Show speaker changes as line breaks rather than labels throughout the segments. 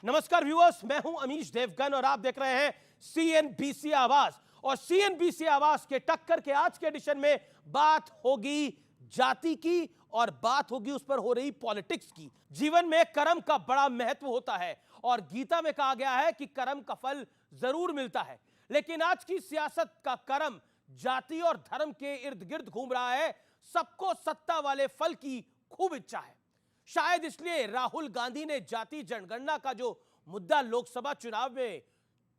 नमस्कार व्यूअर्स, मैं हूं अमीश देवगन और आप देख रहे हैं सीएनबीसी आवाज। और सीएनबीसी आवाज के टक्कर के आज के एडिशन में बात होगी जाति की और बात होगी उस पर हो रही पॉलिटिक्स की। जीवन में कर्म का बड़ा महत्व होता है और गीता में कहा गया है कि कर्म का फल जरूर मिलता है, लेकिन आज की सियासत का कर्म जाति और धर्म के इर्द गिर्द घूम रहा है। सबको सत्ता वाले फल की खूब इच्छा है। शायद इसलिए राहुल गांधी ने जाति जनगणना का जो मुद्दा लोकसभा चुनाव में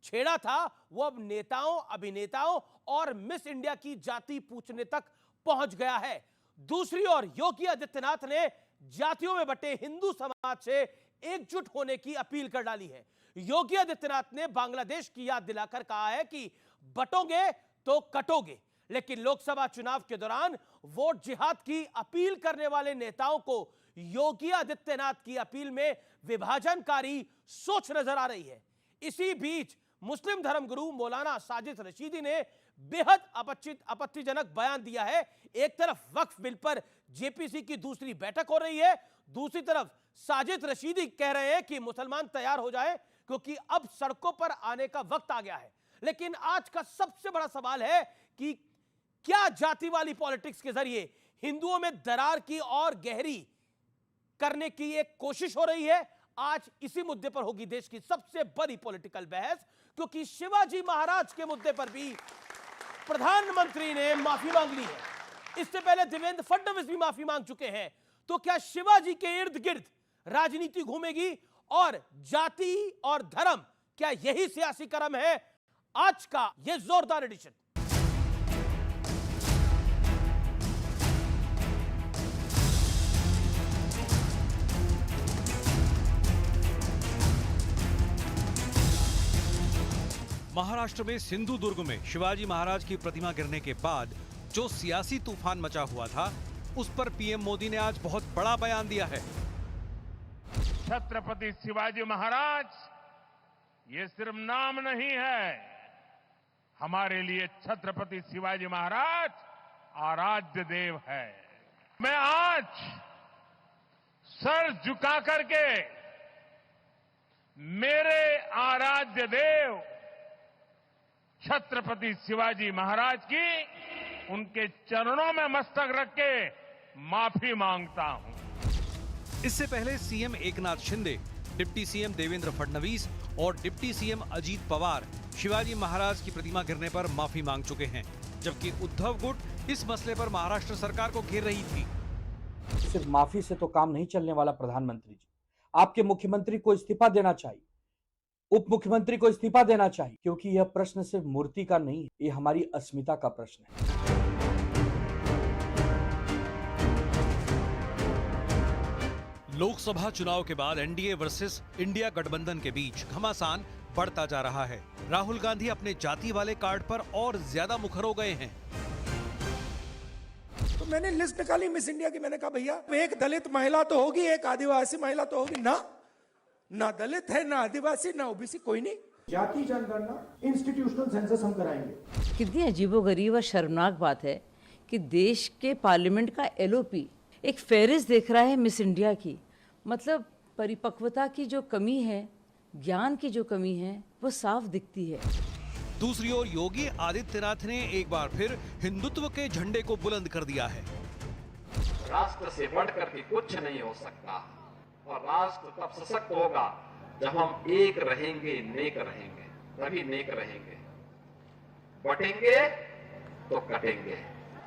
छेड़ा था, वो अब नेताओं, अभिनेताओं और मिस इंडिया की जाति पूछने तक पहुंच गया है। दूसरी ओर योगी आदित्यनाथ ने जातियों में बटे हिंदू समाज से एकजुट होने की अपील कर डाली है। योगी आदित्यनाथ ने बांग्लादेश की याद दिलाकर कहा है कि बटोगे तो कटोगे, लेकिन लोकसभा चुनाव के दौरान वोट जिहाद की अपील करने वाले नेताओं को योगी आदित्यनाथ की अपील में विभाजनकारी सोच नजर आ रही है। इसी बीच मुस्लिम धर्मगुरु मौलाना साजिद रशीदी ने बेहद आपत्तिजनक बयान दिया है। एक तरफ वक्फ बिल पर जेपीसी की दूसरी बैठक हो रही है, दूसरी तरफ साजिद रशीदी कह रहे हैं कि मुसलमान तैयार हो जाए क्योंकि अब सड़कों पर आने का वक्त आ गया है। लेकिन आज का सबसे बड़ा सवाल है कि क्या जाति वाली पॉलिटिक्स के जरिए हिंदुओं में दरार की और गहरी करने की एक कोशिश हो रही है? आज इसी मुद्दे पर होगी देश की सबसे बड़ी पॉलिटिकल बहस, क्योंकि शिवाजी महाराज के मुद्दे पर भी प्रधानमंत्री ने माफी मांग ली है। इससे पहले देवेंद्र फडणवीस भी माफी मांग चुके हैं। तो क्या शिवाजी के इर्द गिर्द राजनीति घूमेगी और जाति और धर्म, क्या यही सियासी कर्म है? आज का यह जोरदार एडिशन।
महाराष्ट्र में सिंधुदुर्ग में शिवाजी महाराज की प्रतिमा गिरने के बाद जो सियासी तूफान मचा हुआ था, उस पर पीएम मोदी ने आज बहुत बड़ा बयान दिया है।
छत्रपति शिवाजी महाराज ये सिर्फ नाम नहीं है, हमारे लिए छत्रपति शिवाजी महाराज आराध्य देव है। मैं आज सर झुका करके मेरे आराध्य देव छत्रपति शिवाजी महाराज की उनके चरणों में मस्तक रख के माफी मांगता हूं।
इससे पहले CM Eknath Shinde, deputy CM Devendra Fadnavis और डिप्टी सीएम अजीत पवार शिवाजी महाराज की प्रतिमा गिरने पर माफी मांग चुके हैं, जबकि उद्धव गुट इस मसले पर महाराष्ट्र सरकार को घेर रही थी।
सिर्फ माफी से तो काम नहीं चलने वाला प्रधानमंत्री जी। आपके मुख्यमंत्री को इस्तीफा देना चाहिए, उप मुख्यमंत्री को इस्तीफा देना चाहिए, क्योंकि यह प्रश्न सिर्फ मूर्ति का नहीं है, ये हमारी अस्मिता का प्रश्न है।
लोकसभा चुनाव के बाद एनडीए वर्सेस इंडिया गठबंधन के बीच घमासान बढ़ता जा रहा है। राहुल गांधी अपने जाति वाले कार्ड पर और ज्यादा मुखर हो गए हैं।
तो मैंने लिस्ट निकाली मिस इंडिया की। मैंने कहा भैया एक दलित महिला तो होगी, एक आदिवासी महिला तो होगी ना दलित है, ना आदिवासी, ना ओबीसी, कोई नहीं।
जाति जनगणना इंस्टीट्यूशनल सेंसस हम कराएंगे।
कितनी अजीबोगरीब और शर्मनाक बात है कि देश के पार्लियामेंट का एलओपी एक फेरिस्त देख रहा है मिस इंडिया की। मतलब परिपक्वता की जो कमी है, ज्ञान की जो कमी है, वो साफ दिखती है।
दूसरी ओर योगी आदित्यनाथ ने एक बार फिर हिंदुत्व के झंडे को बुलंद कर दिया है।
राष्ट्र से बढ़कर के कुछ नहीं हो सकता और राष्ट्र तब सशक्त होगा जब हम एक रहेंगे, नेक रहेंगे, तभी नेक रहेंगे। बटेंगे तो कटेंगे।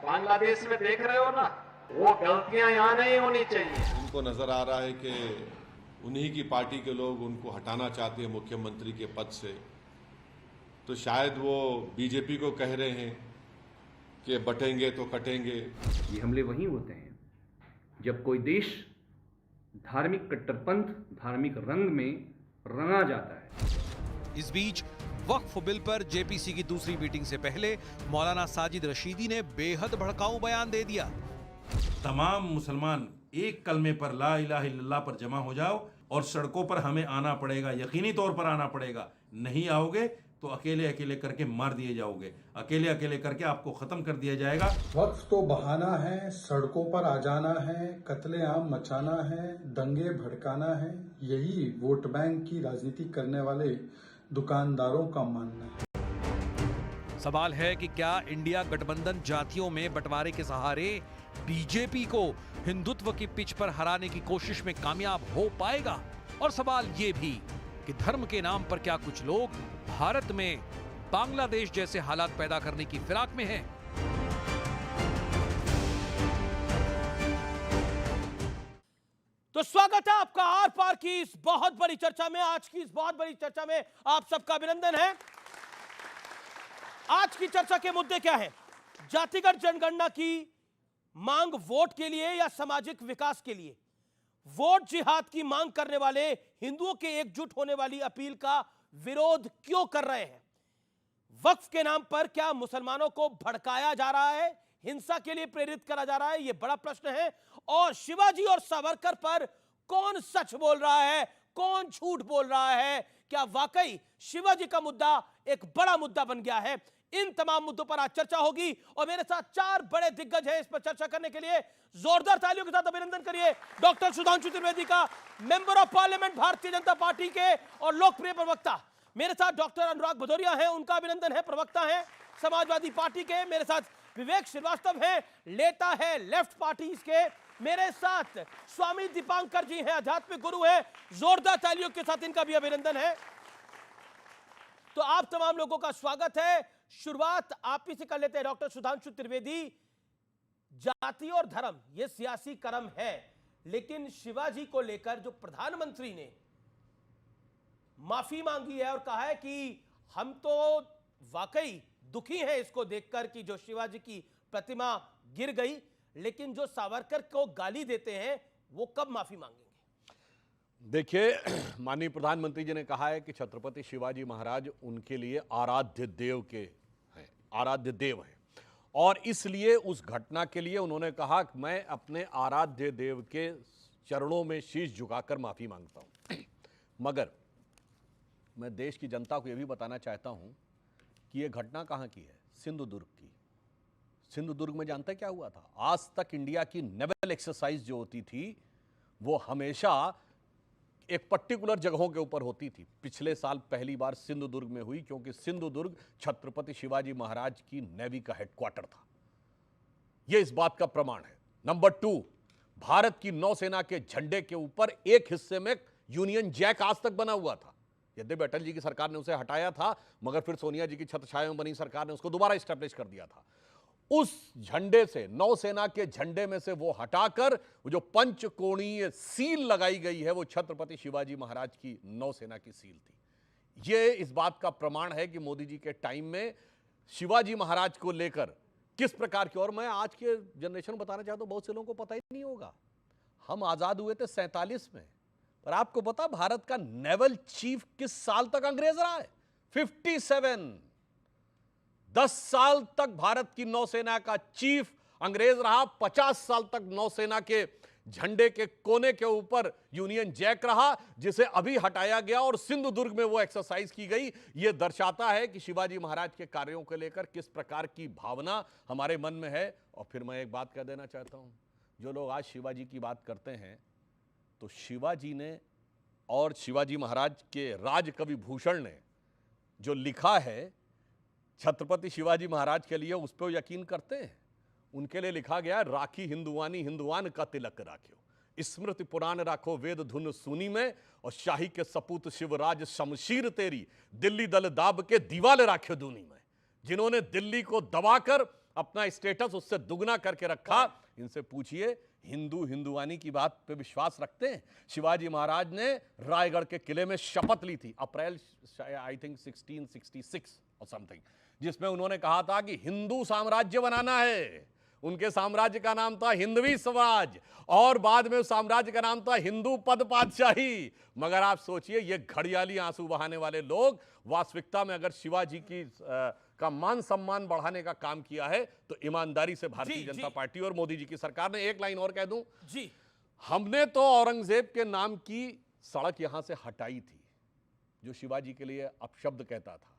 बांग्लादेश में देख रहे हो ना, वो गलतियां यहां नहीं होनी चाहिए।
उनको नजर आ रहा है कि उन्हीं की पार्टी के लोग उनको हटाना चाहते हैं मुख्यमंत्री के पद से, तो शायद वो बीजेपी को कह रहे हैं कि बटेंगे तो कटेंगे।
ये हमले वहीं होते हैं जब कोई देश धार्मिक कट्टरपंथ, धार्मिक रंग में रंगा जाता है।
इस बीच वक्फ बिल पर जेपीसी की दूसरी मीटिंग से पहले मौलाना साजिद रशीदी ने बेहद भड़काऊ बयान दे दिया।
तमाम मुसलमान एक कलमे पर ला इलाहा इल्लल्लाह पर जमा हो जाओ और सड़कों पर हमें आना पड़ेगा, यकीनी तौर पर आना पड़ेगा। नहीं आओगे तो अकेले अकेले करके मार दिए जाओगे, अकेले अकेले करके आपको खत्म कर दिया जाएगा।
वक्त तो बहाना है, सड़कों पर आ जाना है, कत्लेआम मचाना है, दंगे भड़काना है, यही वोट बैंक की राजनीति करने वाले दुकानदारों का मानना है।
सवाल है कि क्या इंडिया गठबंधन जातियों में बंटवारे के सहारे बीजेपी को हिंदुत्व की पिच पर हराने की कोशिश में कामयाब हो पाएगा? और सवाल ये भी कि धर्म के नाम पर क्या कुछ लोग भारत में बांग्लादेश जैसे हालात पैदा करने की फिराक में हैं?
तो स्वागत है आपका आर पार की इस बहुत बड़ी चर्चा में। आज की इस बहुत बड़ी चर्चा में आप सबका अभिनंदन है। आज की चर्चा के मुद्दे क्या हैं? जातिगत जनगणना की मांग वोट के लिए या सामाजिक विकास के लिए? वोट जिहाद की मांग करने वाले हिंदुओं के एकजुट होने वाली अपील का विरोध क्यों कर रहे हैं? वक्फ के नाम पर क्या मुसलमानों को भड़काया जा रहा है, हिंसा के लिए प्रेरित करा जा रहा है? यह बड़ा प्रश्न है। और शिवाजी और सावरकर पर कौन सच बोल रहा है, कौन झूठ बोल रहा है? क्या वाकई शिवाजी का मुद्दा एक बड़ा मुद्दा बन गया है? इन तमाम मुद्दों पर आज चर्चा होगी और मेरे साथ चार बड़े दिग्गज हैं इस पर चर्चा करने के लिए। जोरदार तालियों के साथ अभिनंदन करिए डॉक्टर सुधांशु त्रिवेदी का, member of parliament Bharatiya Janata party के और लोकप्रिय प्रवक्ता। मेरे साथ डॉक्टर अनुराग भदौरिया हैं, उनका अभिनंदन है, प्रवक्ता हैं समाजवादी पार्टी के। मेरे साथ विवेक श्रीवास्तव हैं, लेता है लेफ्ट पार्टी के। मेरे साथ स्वामी दीपांकर जी हैं, आध्यात्मिक गुरु हैं। जोरदार तालियों के साथ इनका भी अभिनंदन है। तो आप तमाम लोगों का स्वागत है। शुरुआत आप ही से कर लेते हैं डॉक्टर सुधांशु त्रिवेदी। जाति और धर्म यह सियासी कर्म है, लेकिन शिवाजी को लेकर जो प्रधानमंत्री ने माफी मांगी है और कहा है कि हम तो वाकई दुखी हैं इसको देखकर कि जो शिवाजी की प्रतिमा गिर गई, लेकिन जो सावरकर को गाली देते हैं वो कब माफी मांगेंगे?
देखिए, माननीय प्रधानमंत्री जी ने कहा है कि छत्रपति शिवाजी महाराज उनके लिए आराध्य देव के हैं, आराध्य देव हैं, और इसलिए उस घटना के लिए उन्होंने कहा कि मैं अपने आराध्य देव के चरणों में शीश झुकाकर माफी मांगता हूं। मगर मैं देश की जनता को यह भी बताना चाहता हूं कि यह घटना कहां की है? सिंधुदुर्ग की। सिंधुदुर्ग में जानते क्या हुआ था? आज तक इंडिया की नेवल एक्सरसाइज जो होती थी वो हमेशा एक पर्टिकुलर जगहों के ऊपर होती थी। पिछले साल पहली बार सिंधुदुर्ग में हुई, क्योंकि सिंधुदुर्ग छत्रपति शिवाजी महाराज की नेवी का हेडक्वार्टर था। यह इस बात का प्रमाण है। नंबर 2, भारत की नौसेना के झंडे के ऊपर एक हिस्से में यूनियन जैक आज तक बना हुआ था। यद्यपि अटल जी की सरकार ने उसे हटाया था, मगर फिर सोनिया जी की छत्रछाया में बनी सरकार ने उसको दोबारा स्टैब्लिश कर दिया था। उस झंडे से, नौसेना के झंडे में से वो हटाकर वो जो पंचकोणीय सील लगाई गई है वो छत्रपति शिवाजी महाराज की नौसेना की सील थी। ये इस बात का प्रमाण है कि मोदी जी के टाइम में शिवाजी महाराज को लेकर किस प्रकार की, और मैं आज के जनरेशन को बताना चाहता हूं, बहुत से लोगों को पता ही नहीं होगा, हम आजाद हुए थे 47 में, पर आपको पता भारत का नेवल चीफ किस साल तक अंग्रेज रहा है? 57। 10 साल तक भारत की नौसेना का चीफ अंग्रेज रहा। 50 साल तक नौसेना के झंडे के कोने के ऊपर यूनियन जैक रहा, जिसे अभी हटाया गया और सिंधुदुर्ग में वो एक्सरसाइज की गई। यह दर्शाता है कि शिवाजी महाराज के कार्यों को लेकर किस प्रकार की भावना हमारे मन में है। और फिर मैं एक बात कह देना चाहता हूं, जो लोग आज शिवाजी की बात करते हैं, तो शिवाजी ने और शिवाजी महाराज के राज कवि भूषण ने जो लिखा है छत्रपति शिवाजी महाराज के लिए, उस पर यकीन करते हैं? उनके लिए लिखा गया, राखी हिंदुवानी हिंदुआन का तिलक राख्यो, स्मृति पुराण राखो वेद धुन सुनी में, और शाही के सपूत शिवराज शमशीर तेरी, दिल्ली दल दाब के दीवाल राख्यो दूनी में। जिन्होंने दिल्ली को दबाकर अपना स्टेटस उससे दुगना करके रखा, इनसे पूछिए हिंदू हिंदुआनी की बात पे विश्वास रखते हैं? शिवाजी महाराज ने रायगढ़ के किले में शपथ ली थी, अप्रैल आई थिंक 1666 और समथिंग, जिसमें उन्होंने कहा था कि हिंदू साम्राज्य बनाना है। उनके साम्राज्य का नाम था हिंदवी स्वराज, और बाद में उस साम्राज्य का नाम था हिंदू पद पातशाही। मगर आप सोचिए, ये घड़ियाली आंसू बहाने वाले लोग वास्तविकता में अगर शिवाजी की का मान सम्मान बढ़ाने का काम किया है, तो ईमानदारी से भारतीय जनता पार्टी और मोदी जी की सरकार ने, एक लाइन और कह दूं जी, हमने तो औरंगजेब के नाम की सड़क यहां से हटाई थी, जो शिवाजी के लिए अपशब्द कहता था।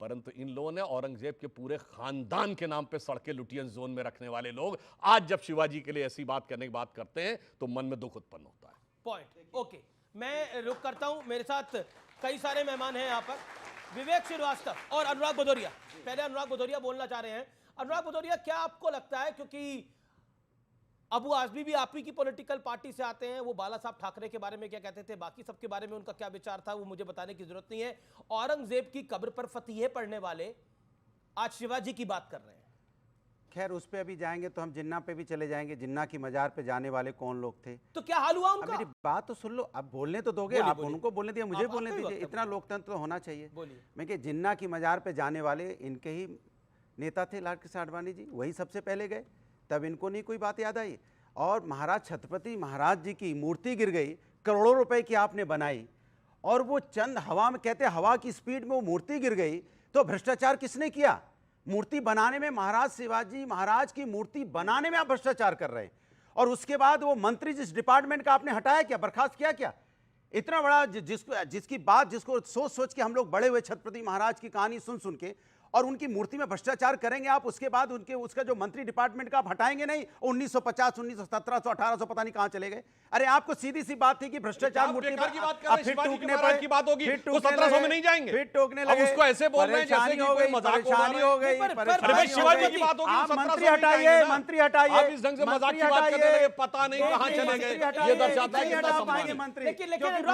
परंतु इन लोगों ने औरंगजेब के पूरे खानदान के नाम पे सड़कें लुटियन जोन में रखने वाले लोग आज जब शिवाजी के लिए ऐसी बात करने की बात करते हैं तो मन में दुख उत्पन्न होता है।
पॉइंट। ओके, मैं रुक करता हूं। मेरे साथ कई सारे मेहमान हैं यहाँ पर, विवेक श्रीवास्तव और अनुराग भदौरिया। पहले अनुराग भदौरिया बोलना चाह रहे हैं। अनुराग भदौरिया, क्या आपको लगता है, क्योंकि अबू आजमी भी आप ही की पॉलिटिकल पार्टी से आते हैं, वो बाला साहब ठाकरे के बारे में क्या कहते थे, बाकी सबके बारे में उनका क्या विचार था, वो मुझे बताने की जरूरत नहीं है। औरंगजेब की कब्र पर फतीहे पढ़ने वाले आज शिवाजी की बात कर रहे हैं।
खैर उस पे अभी जाएंगे तो हम जिन्ना पे भी चले जाएंगे। जिन्ना की मजार पे जाने वाले कौन लोग थे,
तो क्या हाल हुआ उनका?
मेरी बात तो सुन लो, अब बोलने तो दोगे, आप उनको बोलने दिया, मुझे बोलने दीजिए, इतना लोकतंत्र तो होना चाहिए। मैं कि जिन्ना की मजार पे जाने वाले इनके ही नेता थे लाल कृष्ण आडवाणी जी, वही सबसे पहले गए, तब इनको नहीं कोई बात याद आई। और महाराज छत्रपति महाराज जी की मूर्ति गिर गई, करोड़ों रुपए की आपने बनाई, और वो चंद हवा में, कहते हवा की स्पीड में वो मूर्ति गिर गई, तो भ्रष्टाचार किसने किया? मूर्ति बनाने में, महाराज शिवाजी महाराज की मूर्ति बनाने में आप भ्रष्टाचार कर रहे हैं। और उसके बाद वो मंत्री जिस डिपार्टमेंट का आपने हटाया क्या, बर्खास्त किया क्या? इतना बड़ा जिसकी बात, जिसको सोच सोच के हम लोग बड़े हुए छत्रपति महाराज की कहानी सुन सुन के, और उनकी मूर्ति में भ्रष्टाचार करेंगे आप, उसके बाद उनके उसका जो मंत्री डिपार्टमेंट का आप हटाएंगे नहीं। 1950, 1917, 1800 पता नहीं कहां चले गए। अरे आपको सीधी सी बात थी कि भ्रष्टाचार मूर्ति
की बात कर रहे हैं, शिवाजी के महाराज की बात होगी तो 1700 में नहीं जाएंगे,
फिर टोकने लगे,
उसको ऐसे बोल रहे हैं जैसे कि कोई मजाक
हो गई।
अरे शिवाजी की बात होगी,
मंत्री हटाइए, मंत्री हटाइए,
आप इस ढंग से मजाक की बात करने लगे, पता नहीं कहां चले गए, ये दर्शाता है कितना सम्मान है।
मंत्री,
लेकिन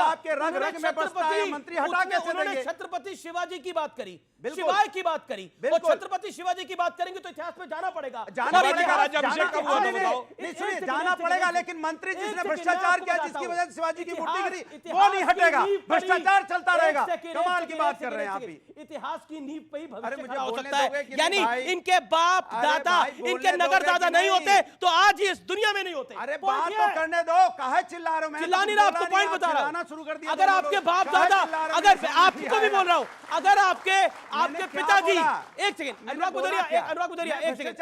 आपके रग रग में बसता है, मंत्री हटा कैसे देंगे?
छत्रपति शिवाजी की बात करी, शिवाय की बात करी, और छत्रपति शिवाजी की बात करेंगे तो इतिहास में जाना पड़ेगा।
जाना पड़ेगा, लेकिन मंत्री जिसने भ्रष्टाचार किया, जिसकी वजह से शिवाजी की मूर्ति गिरी, वो नहीं हटेगा, भ्रष्टाचार चलता रहेगा। कमाल की बात कर रहे हैं आप ही।
इतिहास की नींव पे ही भविष्य
मुझे
खड़ा हो
बोलने
सकता है।
दोगे कि
यानी
भाई,
इनके बाप दादा, इनके नगर दादा नहीं होते तो आज ही इस दुनिया में नहीं होते।
अरे बात तो करने दो, काहे चिल्ला रहे हो? मैं
चिल्ला नहीं रहा, आपको पॉइंट बता रहा हूं।
शुरू कर दिया।
अगर आपके बाप दादा, अगर आपको भी बोल रहा हूं, अगर आपके पिताजी, एक सेकंड अनुराग भदौरिया, एक सेकंड,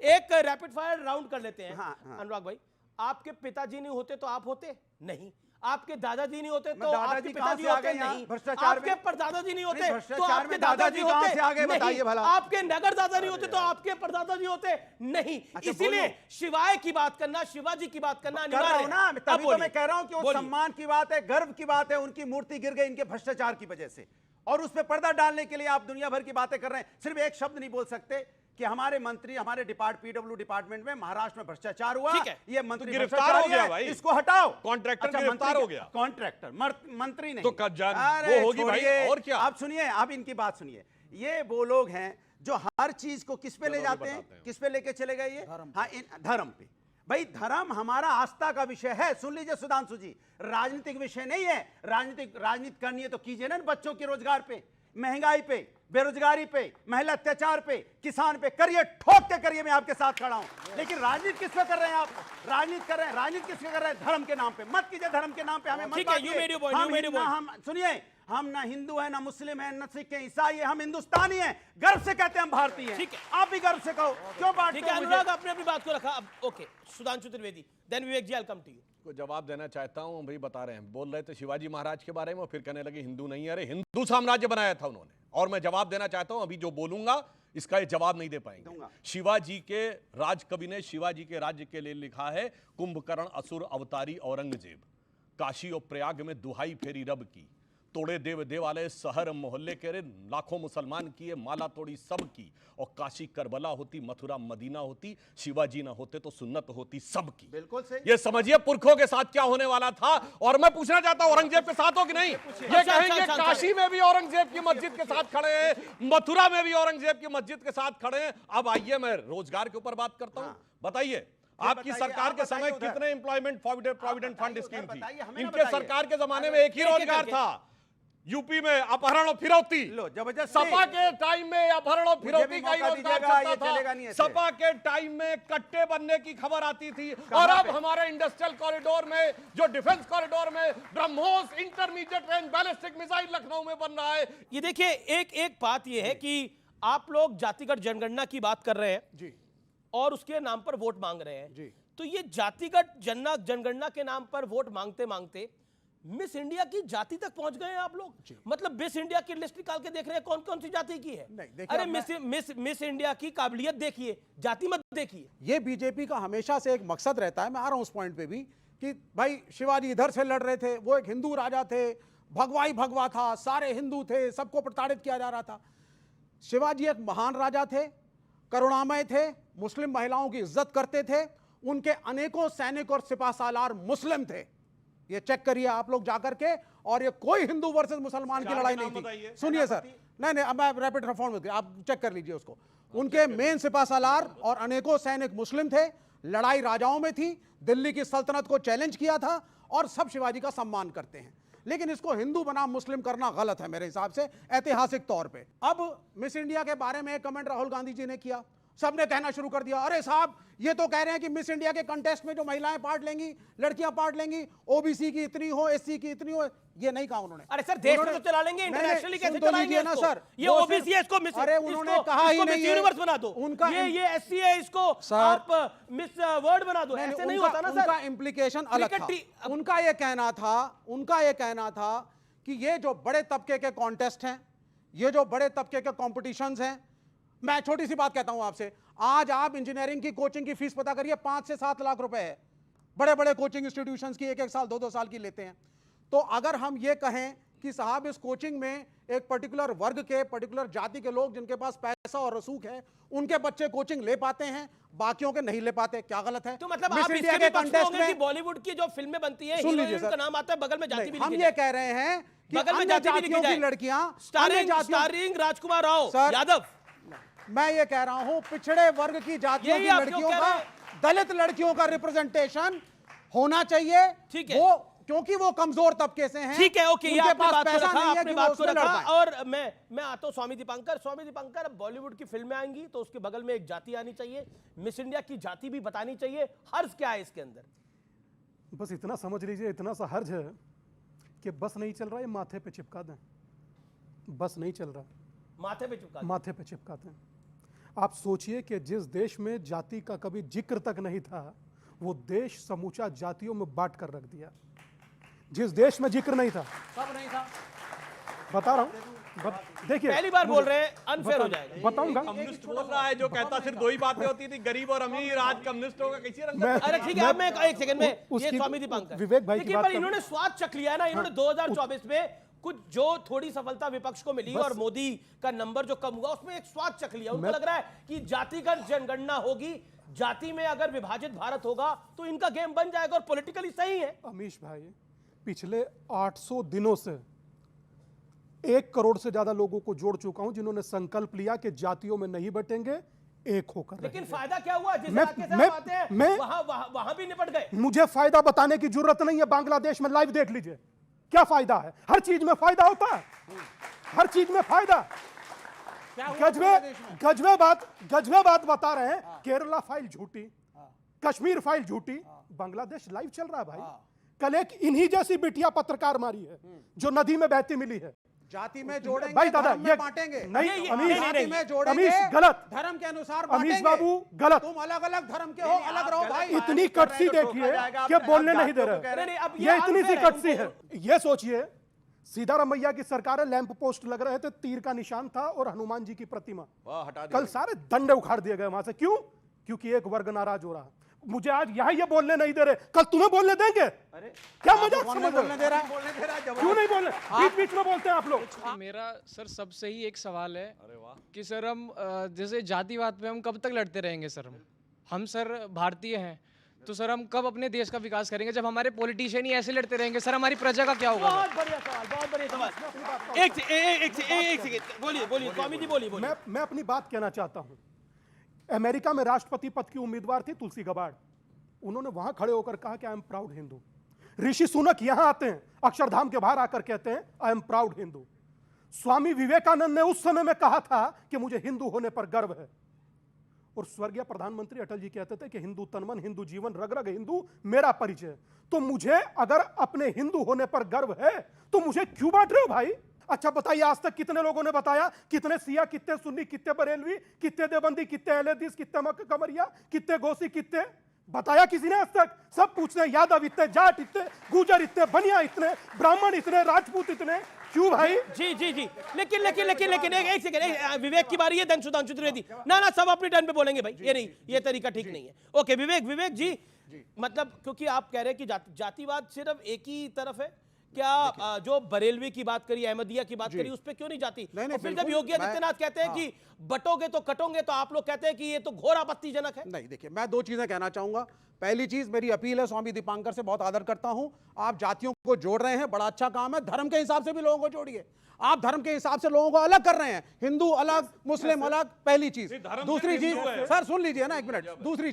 एक रैपिड फायर राउंड कर लेते हैं। अनुराग भाई, आपके पिताजी नहीं होते तो आप होते नहीं, आपके दादाजी नहीं होते तो आपके पिताजी होते नहीं, आपके परदादाजी नहीं होते तो आपके दादाजी होते नहीं, आपके नगर दादा नहीं होते तो आपके परदादाजी होते नहीं। इसीलिए शिवाय की बात करना, शिवाजी की बात करना अनिवार्य है।
तभी तो मैं कह रहा हूं कि वो सम्मान की बात है, गर्व की बात है। उनकी मूर्ति गिर गई इनके भ्रष्टाचार की वजह से, और उस पर पर्दा डालने के लिए आप दुनिया भर की बातें कर रहे हैं। सिर्फ एक शब्द नहीं बोल सकते कि हमारे मंत्री, हमारे पीडब्ल्यू डिपार्टमेंट में महाराष्ट्र में भ्रष्टाचार हुआ, ये मंत्री
गिरफ्तार हो गया भाई,
इसको हटाओ।
कॉन्ट्रैक्टर गिरफ्तार हो गया,
कॉन्ट्रैक्टर, मंत्री नहीं
तो वो होगी भाई। और क्या,
आप सुनिए, आप इनकी बात सुनिए। ये वो लोग हैं जो हर चीज को किस पे ले जाते हैं, किस पे लेके चले गए? ये हाँ, धर्म पे। भाई धर्म हमारा आस्था का विषय है। सुन लीजिए सुधांशु जी, राजनीतिक विषय नहीं है। राजनीति करनी है तो कीजिए ना, बच्चों के रोजगार पे, महंगाई पे, बेरोजगारी पे, महिला अत्याचार पे, किसान पे करिए, ठोक के करिए, मैं आपके साथ खड़ा हूं। लेकिन राजनीति किस पे कर रहे हैं आप? राजनीति कर रहे हैं, राजनीति किस पे कर रहे हैं? धर्म के नाम पे मत कीजिए, धर्म के नाम पे हमें मत बांटिए। हम सुनिए, हम ना हिंदू है, ना मुस्लिम है, ना सिख है, ईसाई है, हम हिंदुस्तानी हैं। गर्व से कहते हैं हम भारतीय हैं। आप भी गर्व से कहो, क्यों बांटते हैं?
अनुराग आपने अपनी बात को रखा। अब okay, Sudhanshu Trivedi, then Vivek ji, I will come to you.
को जवाब देना चाहता हूं। भाई बता रहे हैं, बोल रहे थे शिवाजी महाराज के बारे में, फिर कहने लगे हिंदू नहीं है। अरे हिंदू साम्राज्य बनाया था उन्होंने, और मैं जवाब देना चाहता हूं। अभी जो बोलूंगा इसका ये जवाब नहीं दे पाएंगे। शिवाजी के राजकवि ने शिवाजी के राज्य के लिए लिखा है, कुंभकर्ण असुर अवतारी औरंगजेब, काशी और प्रयाग में दुहाई फेरी रब की, तोड़े देव देवालय शहर मोहल्ले के रे, लाखों मुसलमान किए माला तोड़ी सब की, और काशी करबला होती, मथुरा मदीना होती, शिवाजी ना होते तो सुन्नत होती सबकी।
बिल्कुल सही।
ये समझिए पुरखों के साथ क्या होने वाला था। और मैं पूछना चाहता हूं, औरंगजेब के साथ हो कि नहीं? ये कहेंगे काशी में भी औरंगजेब की मस्जिद के साथ खड़े हैं, मथुरा में भी औरंगजेब की मस्जिद के साथ खड़े हैं। अब आइए मैं रोजगार के ऊपर बात करता हूं। बताइए, आपकी सरकार के समय कितने एम्प्लॉयमेंट प्रोविडेंट फंड स्कीम थी? इनके सरकार के जमाने में एक ही रोजगार था, यूपी में अपहरण और फिरौती। सपा के टाइम में अपहरण और फिरौती का ही रोजगार चलता था। सपा के टाइम में कट्टे बनने की खबर आती थी, और अब हमारे इंडस्ट्रियल कॉरिडोर में, जो डिफेंस कॉरिडोर में BrahMos intermediate range ballistic missile Lucknow में बन रहा है।
ये देखिए, एक बात ये है कि आप लोग जातिगत जनगणना की बात कर रहे हैं जी, और उसके नाम पर वोट मांग रहे हैं जी। तो ये जातिगत जनगणना के नाम पर वोट मांगते मांगते मिस इंडिया की जाति तक पहुंच गए हैं आप लोग। मतलब मिस इंडिया की लिस्ट निकाल के देख रहे हैं कौन कौन सी जाति की है। अरे मिस इंडिया की काबिलियत देखिए, जाति मत देखिए।
ये बीजेपी का हमेशा से एक मकसद रहता है, मैं आ रहा हूं उस पॉइंट पे भी, कि भाई शिवाजी इधर से लड़ रहे थे, वो एक हिंदू राजा थे, भगवाई भगवा था, सारे हिंदू थे, सबको प्रताड़ित किया जा रहा था। शिवाजी एक महान राजा थे, करुणामय थे, मुस्लिम महिलाओं की इज्जत करते थे, उनके अनेकों सैनिक और सिपह सालार मुस्लिम थे। ये चेक करिए आप लोग जाकर के, और ये कोई हिंदू वर्सेस मुसलमान की लड़ाई नहीं थी। सुनिए सर, नहीं अब मैं रैपिड रिस्पॉन्स में, आप चेक कर लीजिए उसको। उनके मेन सिपह सालार और अनेकों सैनिक मुस्लिम थे, लड़ाई राजाओं में थी, दिल्ली की सल्तनत को चैलेंज किया था, और सब शिवाजी का सम्मान करते हैं। लेकिन इसको हिंदू बनाम मुस्लिम करना गलत है मेरे हिसाब से, ऐतिहासिक तौर पे। अब मिस इंडिया के बारे में एक कमेंट राहुल गांधी जी ने किया, सबने कहना शुरू कर दिया, अरे साहब ये तो कह रहे हैं कि मिस इंडिया के कंटेस्ट में जो महिलाएं पार्ट लेंगी, लड़कियां पार्ट लेंगी, ओबीसी की इतनी हो, एससी की इतनी हो। ये नहीं कहा उन्होंने।
अरे सर देश में तो चला लेंगे, इंटरनेशनली कैसे चलाएंगे
ना सर?
ये ओबीसी है, इसको मिस,
अरे उन्होंने कहा ही नहीं,
यूनिवर्स बना दो। उनका ये एससी है, इसको आप मिस वर्ल्ड बना दो। ऐसे नहीं होता ना सर।
उनका इंप्लीकेशन अलग था। उनका ये कहना था कि ये जो बड़े तबके के कॉन्टेस्ट हैं, ये जो बड़े तबके के कॉम्पिटिशंस हैं, मैं छोटी सी बात कहता हूं आपसे, आज आप इंजीनियरिंग की कोचिंग की फीस पता करिए, 5 से 7 लाख रुपए है। बड़े बड़े कोचिंग इंस्टीट्यूशंस की 1-1 साल 2-2 साल की लेते हैं। तो अगर हम ये कहें कि साहब इस कोचिंग में एक पर्टिकुलर वर्ग के, पर्टिकुलर जाति के लोग जिनके पास पैसा और रसूख है, उनके बच्चे कोचिंग ले पाते हैं, बाकियों के नहीं ले पाते, क्या गलत है?
तो मतलब आप इसके भी पक्ष में होंगे कि बॉलीवुड की जो फिल्में बनती है, हीरोइन का नाम आता है, बगल में जाति भी लिखी,
हम ये कह रहे हैं कि
बगल में जाति भी लिखी जाए,
लड़कियां
स्टारिंग राजकुमार राव यादव।
मैं ये कह रहा हूं पिछड़े वर्ग की जातियों की लड़कियों का, दलित लड़कियों का रिप्रेजेंटेशन होना चाहिए।
ठीक है,
वो क्योंकि वो कमजोर तबके से हैं।
ठीक है, ओके, ये
उनके पास
पैसा नहीं है कि वो उसमें लड़ पाए। और मैं आता हूं स्वामी दीपांकर, अब बॉलीवुड की फिल्में आएंगी तो उसके बगल में एक जाति आनी चाहिए, मिस इंडिया की जाति भी बतानी चाहिए। हर्ज क्या है इसके अंदर?
बस इतना समझ लीजिए, इतना सा हर्ज है कि बस नहीं चल रहा है, माथे पे चिपका दें। बस नहीं चल रहा,
माथे पे चिपका दें।
आप सोचिए कि जिस देश में जाति का कभी जिक्र तक नहीं था, वो देश समूचा जातियों में बांट कर रख दिया। जिस देश में जिक्र नहीं था,
सब नहीं था,
बता रहा हूं, देखिए
पहली बार बोल रहे हैं, अनफेयर हो जाएगा।
बताऊंगा,
कम्युनिस्ट बोल रहा है जो कहता सिर्फ 2 ही बातें होती थी, गरीब और अमीर, आज कम्युनिस्ट होगा, किसी रंग।
अरे ठीक है, अब मैं एक सेकंड में, ये स्वामी दीपांकर
विवेक भाई की बात,
पर इन्होंने स्वाद चख लिया है ना, इन्होंने 2024 में कुछ जो थोड़ी सफलता विपक्ष को मिली और मोदी का नंबर जो कम हुआ, उसमें एक स्वाद चख लिया। उनको लग रहा है कि जातिगत जनगणना होगी, जाति में अगर विभाजित भारत होगा तो इनका गेम बन जाएगा, और पॉलिटिकली सही है।
अमीश भाई, पिछले 800 दिनों से 1 करोड़ से ज्यादा लोगों को जोड़ चुका हूं जिन्होंने संकल्प लिया कि जातियों में नहीं बटेंगे, एक होकर।
लेकिन फायदा क्या हुआ? जिस इलाके से आप आते हैं वहां भी निपट गए।
मुझे फायदा बताने की जरूरत नहीं है, बांग्लादेश में लाइव देख लीजिए क्या फायदा है। हर चीज में फायदा होता है, हर चीज में फायदा। गजबे बात बता रहे हैं। केरला फाइल झूठी, कश्मीर फाइल झूठी, बांग्लादेश लाइव चल रहा है भाई। कल एक इन्हीं जैसी बिटिया पत्रकार मारी है जो नदी में बहती मिली है।
जाति में जोड़ेंगे,
भाई दादा,
धर्म में बांटेंगे।
नहीं,
जाति में जोड़ेंगे,
अमीश गलत,
धर्म के अनुसार
अमीश बाबू गलत।
तुम अलग अलग धर्म के हो, अलग रहो भाई।
इतनी कटसी देखिए कि बोलने नहीं दे रहे, ये इतनी सी कटसी है। ये सोचिए, सीतारामैया की सरकार, लैंप पोस्ट लग रहे थे, तीर का निशान था और हनुमान जी की प्रतिमा, कल सारे डंडे उखाड़ दिए गए वहां से। क्यों? क्योंकि एक वर्ग नाराज हो रहा है। मुझे आज यहाँ ये बोलने नहीं दे रहे, कल तुम्हें बोलने देंगे? क्या मजाक समझ
बोलने दे रहा है?
क्यों नहीं बोलने? बीच बीच में बोलते हैं आप लोग।
मेरा सर सबसे ही एक सवाल है कि सर हम जैसे जातिवाद पे हम कब तक लड़ते रहेंगे सर? हम सर भारतीय हैं, तो सर हम कब अपने देश का विकास करेंगे जब हमारे पॉलिटिशियन ही ऐसे लड़ते रहेंगे? सर हमारी प्रजा का क्या होगा?
बहुत बढ़िया सवाल, बहुत बढ़िया सवाल। एक सेकंड, बोलिए स्वामी जी, बोलिए।
मैं अपनी बात कहना चाहता हूं। अमेरिका में राष्ट्रपति पद की उम्मीदवार थी तुलसी गबार्ड, उन्होंने वहां खड़े होकर कहा कि I am proud Hindu. Rishi Sunak यहां आते हैं, अक्षरधाम के बाहर आकर कहते हैं I am proud Hindu. Swami Vivekananda ने उस समय में कहा था कि मुझे हिंदू होने पर गर्व है, और स्वर्गीय प्रधानमंत्री अटल जी कहते थे कि हिंदू तनमन, हिंदू जीवन, रग रग हिंदू मेरा परिचय। तो मुझे अगर अपने हिंदू होने पर गर्व है तो मुझे क्यों बांट रहे हो भाई? अच्छा बताइए, आज तक कितने लोगों ने बताया? कितने सिया, कितने सुन्नी, कितने बरेलवी, कितने देवबंदी, कितने अहलेदीस, कितने मक्का कमरिया, कितने गोसी, कितने बताया किसी ने आज तक? सब पूछते हैं यादव इतने, जाट इतने, गुजर इतने, बनिया इतने, ब्राह्मण इतने, राजपूत इतने, क्यों भाई?
जी जी जी, लेकिन एक सेकंड, विवेक की बारी है, देन सुधांशु त्रिवेदी। ना सब अपने टर्न पे बोलेंगे भाई, ये नहीं, ये तरीका ठीक नहीं है। ओके विवेक जी, मतलब क्योंकि आप कह रहे हैं कि जातिवाद सिर्फ एक ही तरफ है क्या? जो बरेलवी की बात करी, अहमदिया की बात करी, उस पे क्यों नहीं जाती?
नहीं,
फिर जब योगी आदित्यनाथ कहते हैं कि बटोगे तो कटोगे, तो आप लोग कहते हैं कि ये तो घोर आपत्तिजनक है।
नहीं, देखिए मैं दो चीजें कहना चाहूंगा। पहली चीज, मेरी अपील है, स्वामी दीपांकर से बहुत आदर करता हूं, आप जातियों को जोड़ रहे हैं, बड़ा अच्छा काम है। धर्म के हिसाब से भी लोगों को जोड़िए। आप धर्म के हिसाब से लोगों को अलग कर रहे हैं, हिंदू अलग, मुस्लिम अलग, पहली चीज। दूसरी चीज, सर सुन लीजिए ना एक मिनट, दूसरी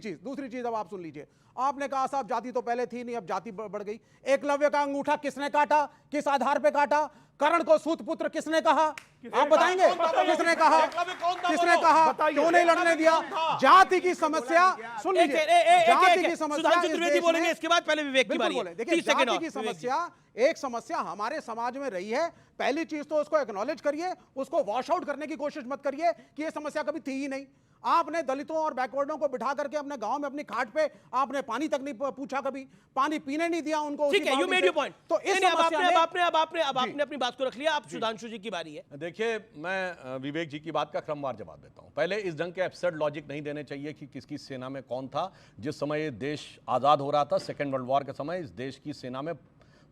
चीज अब आप सुन लीजिए। आपने कहा साहब जाति तो पहले थी नहीं, अब जाति बढ़ गई। एकलव्य का अंगूठा किसने काटा, किस आधार पे काटा? कर्ण को सूत पुत्र किसने कहा? आप बताएंगे किसने कहा? किसने कहा? क्यों नहीं लड़ने दिया? जाति की समस्या सुन लीजिए, जाति की समस्या
बोलेंगे, इसके बाद पहले विवेक की बारी है।
देखिए, जाति की समस्या एक समस्या हमारे समाज में रही है। पहली चीज तो उसको एक्नॉलेज करिए, उसको वॉश आउट करने की कोशिश मत करिए कि ये समस्या कभी थी ही नहीं। आपने दलितों और बैकवर्डों को बिठा करके अपने गांव में अपनी खाट पे आपने पानी तक नहीं पूछा, कभी पानी पीने नहीं दिया उनको।
ठीक है, यू मेड योर पॉइंट।
तो इस
आपने अपनी बात को रख लिया, अब सुधांशु जी की बारी है।
देखिए, मैं विवेक जी की बात का क्रमवार जवाब देता हूं। पहले इस ढंग के एब्सर्ड लॉजिक नहीं देने चाहिए कि किसकी सेना में कौन था। जिस समय ये देश आजाद हो रहा था, सेकेंड वर्ल्ड वॉर के समय, इस देश की सेना में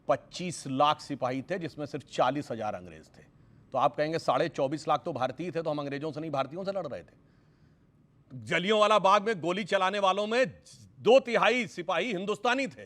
25 लाख सिपाही थे, जिसमें सिर्फ 40,000 अंग्रेज थे। तो आप कहेंगे 24.5 लाख तो भारतीय थे, तो हम अंग्रेजों से नहीं भारतीयों से लड़ रहे थे। जलियांवाला बाग में गोली चलाने वालों में 2/3 सिपाही हिंदुस्तानी थे,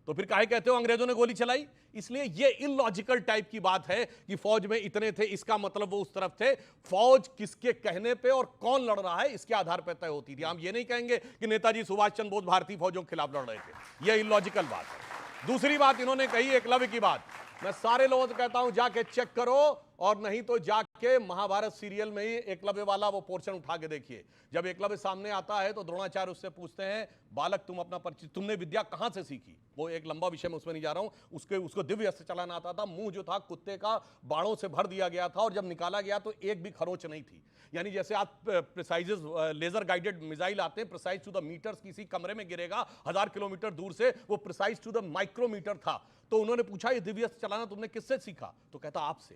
तो फिर काहे कहते हो अंग्रेजों ने गोली चलाई? इसलिए ये इलॉजिकल टाइप की बात है कि फौज में इतने थे, इसका मतलब वो उस तरफ थे। फौज किसके कहने पे और कौन लड़ रहा है, इसके आधार पर तय होती थी। हम ये नहीं कहेंगे कि नेताजी सुभाष चंद्र बोस भारतीय फौजों के खिलाफ लड़ रहे थे, यह इलॉजिकल बात है। दूसरी बात इन्होंने कही एकलव्य की बात, मैं सारे लोगों से कहता हूं जाके चेक करो, और नहीं तो जाके महाभारत सीरियल में ही एकलव्य वाला वो पोर्शन उठा के देखिए। जब एकलव्य सामने आता है तो द्रोणाचार्य उससे पूछते हैं, बालक तुम अपना परिचय, तुमने विद्या कहां से सीखी? वो एक लंबा विषय में, उसमें नहीं जा रहा हूं। उसको दिव्य अस्त्र चलाना आता था, मुंह जो था कुत्ते का बाणों से भर दिया गया था, और जब निकाला गया तो एक भी खरोंच नहीं थी। यानी जैसे आप प्रिसाइजेस लेजर गाइडेड मिसाइल आते हैं, प्रिसाइज टू द मीटर, किसी कमरे में गिरेगा 1000 किलोमीटर दूर से, वो प्रिसाइज टू द माइक्रोमीटर था। तो उन्होंने पूछा ये दिव्य अस्त्र चलाना तुमने किससे सीखा? तो कहता आपसे।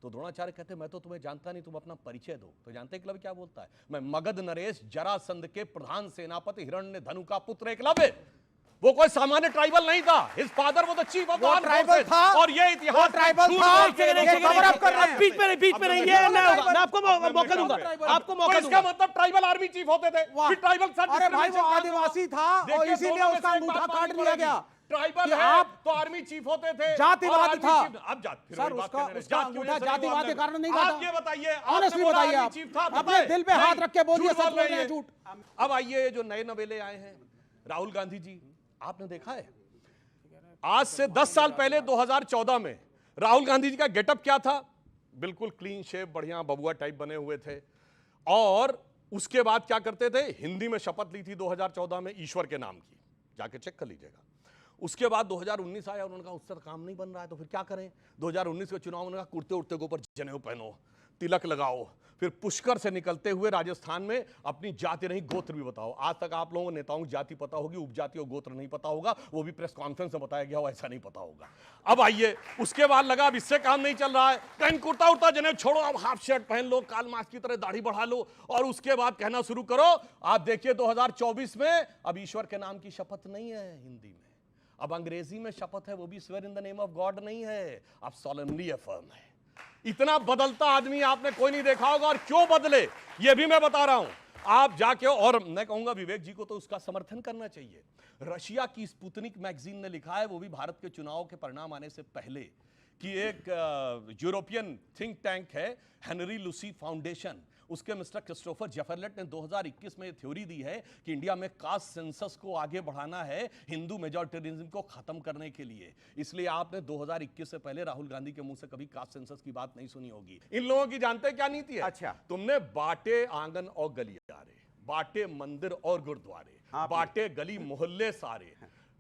तो द्रोणाचार्य कहते मैं तो तुम्हें जानता नहीं, तुम अपना परिचय दो। तो जानते एकलव्य क्या बोलता है? मैं मगध नरेश जरासंध के प्रधान सेनापति हिरण्यधनु का पुत्र एकलव्य। वो कोई सामान्य ट्राइबल नहीं था, हिज फादर वो the chief of armed
tribal था,
और ये इतिहास
ट्राइबल था।
बीच में नहीं, ये मैं आपको मौका दूंगा, आपको मौका दूंगा।
इसका मतलब ट्राइबल आर्मी चीफ होते थे, फिर ट्राइबल सर।
अरे भाई वो आदिवासी था और इसीलिए उसका अंगूठा काट लिया गया।
ट्राइबल है आप तो आर्मी चीफ होते थे,
जातिवाद था।
अब
सर उसका अंगूठा जातिवाद के कारण नहीं काटा।
आप ये बताइए,
ऑनेस्टली बताइए, आप अपने दिल पे हाथ रख के बोलिए सच बोल रहे हैं झूठ।
अब आइए जो नए नवेले आए हैं, राहुल गांधी जी, आपने देखा है आज से 10 साल पहले 2014 में राहुल गांधी जी का गेटअप क्या था? बिल्कुल क्लीन शेप, बढ़िया बबुआ टाइप बने हुए थे, और उसके बाद क्या करते थे? हिंदी में शपथ ली थी 2014 में ईश्वर के नाम की, जाके चेक कर लीजिएगा। उसके बाद 2019 आया, उन्होंने कहा उससे काम नहीं बन रहा है तो फिर क्या करें? 2019 के चुनाव में कुर्ते उड़ते के ऊपर जनेऊ पहनो, तिलक लगाओ, फिर पुष्कर से निकलते हुए राजस्थान में अपनी जाति नहीं गोत्र भी बताओ। आज तक आप लोगों को नेताओं की जाति पता होगी, उपजाति और गोत्र नहीं पता होगा, वो भी प्रेस कॉन्फ्रेंस में बताया गया हो, ऐसा नहीं पता होगा। अब आइए, उसके बाद लगा अब इससे काम नहीं चल रहा है, कहीं कुर्ता उड़ता जनेऊ छोड़ो, अब हाफ शर्ट पहन लो, काल मास की तरह दाढ़ी बढ़ा लो, और उसके बाद कहना शुरू करो। आप देखिए 2024 में अब ईश्वर के नाम की शपथ नहीं है हिंदी में, अब अंग्रेजी में शपथ है, वो भी swear in the name of God नहीं है, अब सॉलेमनली अफर्म है। इतना बदलता आदमी आपने कोई नहीं देखा होगा, और क्यों बदले ये भी मैं बता रहा हूं। आप जाके, और मैं कहूंगा विवेक जी को तो उसका समर्थन करना चाहिए। रशिया की स्पुतनिक मैगजीन ने लिखा है, वो भी भारत के चुनाव के परिणाम आने से पहले, कि एक यूरोपियन थिंक टैंक है हेनरी लुसी फाउंडेशन, उसके मिस्टर क्रिस्टोफर जेफरलेट ने 2021 में थ्योरी दी है कि इंडिया में कास्ट सेंसस को आगे बढ़ाना है हिंदू मेजॉरिटेरिज्म को खत्म करने के लिए। इसलिए आपने 2021 से पहले राहुल गांधी के मुंह से कभी कास्ट सेंसस की बात नहीं सुनी होगी। इन लोगों की जानते क्या नीति है? अच्छा, तुमने बांटे आंगन और गलियारे, बांटे मंदिर और गुरुद्वारे, बांटे गली मोहल्ले सारे,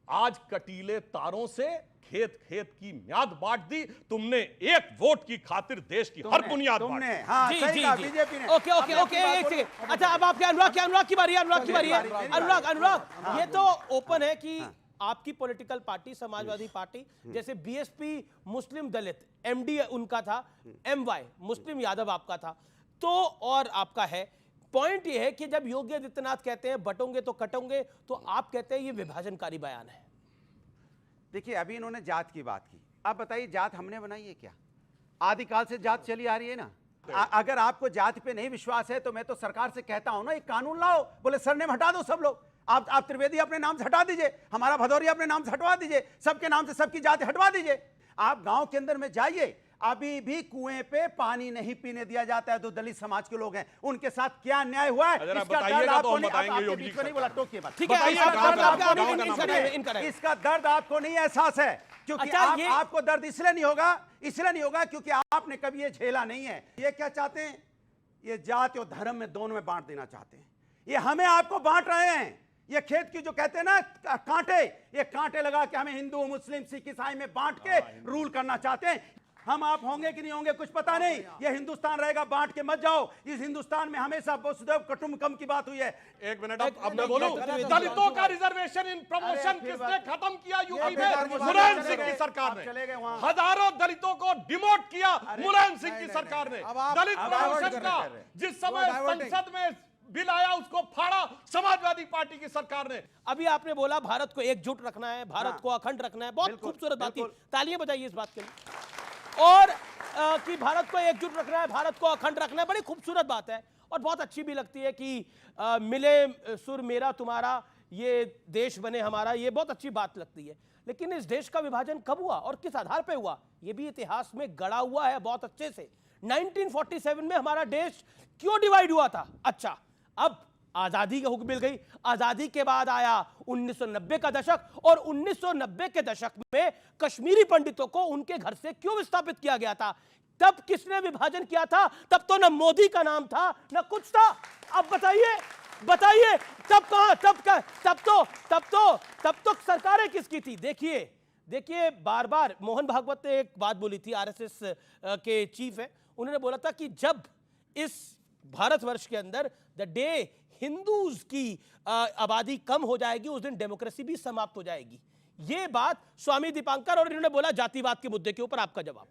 आज कटीले तारों से खेत खेत की म्याद बांट दी तुमने, एक वोट की खातिर देश की हर बुनियाद बांट दी।
हाँ,
जी,
सही
जी,
कहा
जी।
बीजेपी ने।
ओके ओके ओके, एक सेकंड। अच्छा, अब आपके अनुराग की बारी है। अनुराग, ये तो ओपन है कि आपकी पॉलिटिकल पार्टी समाजवादी पार्टी, जैसे बीएसपी मुस्लिम दलित एमडी उनका था, एमवाई मुस्लिम यादव आपका था, तो और आपका है। पॉइंट ये है कि जब योगी आदित्यनाथ कहते हैं बटोंगे तो कटोंगे, तो आप कहते हैं ये विभाजनकारी बयान है।
देखिए, अभी इन्होंने जात की बात की। अब बताइए, जात हमने बनाई है क्या? आदिकाल से जात चली आ रही है ना। अगर आपको जात पे नहीं विश्वास है तो मैं तो सरकार से कहता हूं ना, एक कानून लाओ, बोले सरनेम हटा दो सब लोग। आप त्रिवेदी अपने नाम से हटा दीजिए, हमारा भदौरिया अपने नाम से हटवा दीजिए, सबके नाम से सबकी जाति हटवा दीजिए। आप गांव के अंदर में जाइए, अभी भी कुएं पे पानी नहीं पीने दिया जाता है। तो दलित समाज के लोग हैं, उनके साथ क्या अन्याय हुआ है, इसका दर्द आपको नहीं बोला, टोकिए बात। इसका दर्द आपको नहीं एहसास है, क्योंकि आपको दर्द इसलिए नहीं होगा क्योंकि आपने कभी ये झेला नहीं है। ये क्या चाहते हैं, ये जाति और धर्म में दोनों में बांट देना चाहते हैं। ये हमें आपको बांट रहे हैं। ये खेत की जो कहते हैं ना कांटे, ये कांटे लगा के हमें हिंदू मुस्लिम सिख ईसाई में बांट के रूल करना चाहते हैं। हम आप होंगे कि नहीं होंगे कुछ पता नहीं, ये हिंदुस्तान रहेगा, बांट के मत जाओ। इस हिंदुस्तान में हमेशा वसुधैव कुटुंबकम की बात हुई है।
एक मिनट, अब मैं बोलूं, दलितों का रिजर्वेशन इन प्रमोशन किसने खत्म किया यूपी में? मुलायम सिंह की सरकार ने। हजारों दलितों को डिमोट किया मुलायम सिंह की सरकार ने। दलित प्रमोशन का जिस समय संसद में बिल आया, उसको फाड़ा समाजवादी पार्टी की सरकार ने।
अभी आपने बोला भारत को एकजुट रखना है, भारत को अखंड रखना है, बहुत खूबसूरत बात की, तालियां बजाइए इस बात के लिए। और कि भारत को एकजुट रखना है, भारत को अखंड रखना है, बड़ी खूबसूरत बात है और बहुत अच्छी भी लगती है कि मिले सुर मेरा तुम्हारा, ये देश बने हमारा, ये बहुत अच्छी बात लगती है। लेकिन इस देश का विभाजन कब हुआ और किस आधार पे हुआ, ये भी इतिहास में गड़ा हुआ है बहुत अच्छे से। 1947 में हमारा देश क्यों डिवाइड हुआ था? अच्छा, अब आजादी की हुक्म मिल गई, आजादी के बाद आया 1990 का दशक, और 1990 के दशक में कश्मीरी पंडितों को उनके घर से क्यों विस्थापित किया गया था? तब किसने विभाजन किया था? तब तो न मोदी का नाम था न कुछ था। अब बताइए तब कहां, तब तो सरकारें किसकी थी? देखिए बार बार मोहन भागवत ने एक बात बोली थी, आरएसएस के चीफ है, उन्होंने बोला था कि जब इस भारतवर्ष के अंदर द डे हिंदूज की आबादी कम हो जाएगी, उस दिन डेमोक्रेसी भी समाप्त हो जाएगी। ये बात स्वामी दीपांकर, और इन्होंने बोला जातिवाद के मुद्दे के ऊपर आपका जवाब।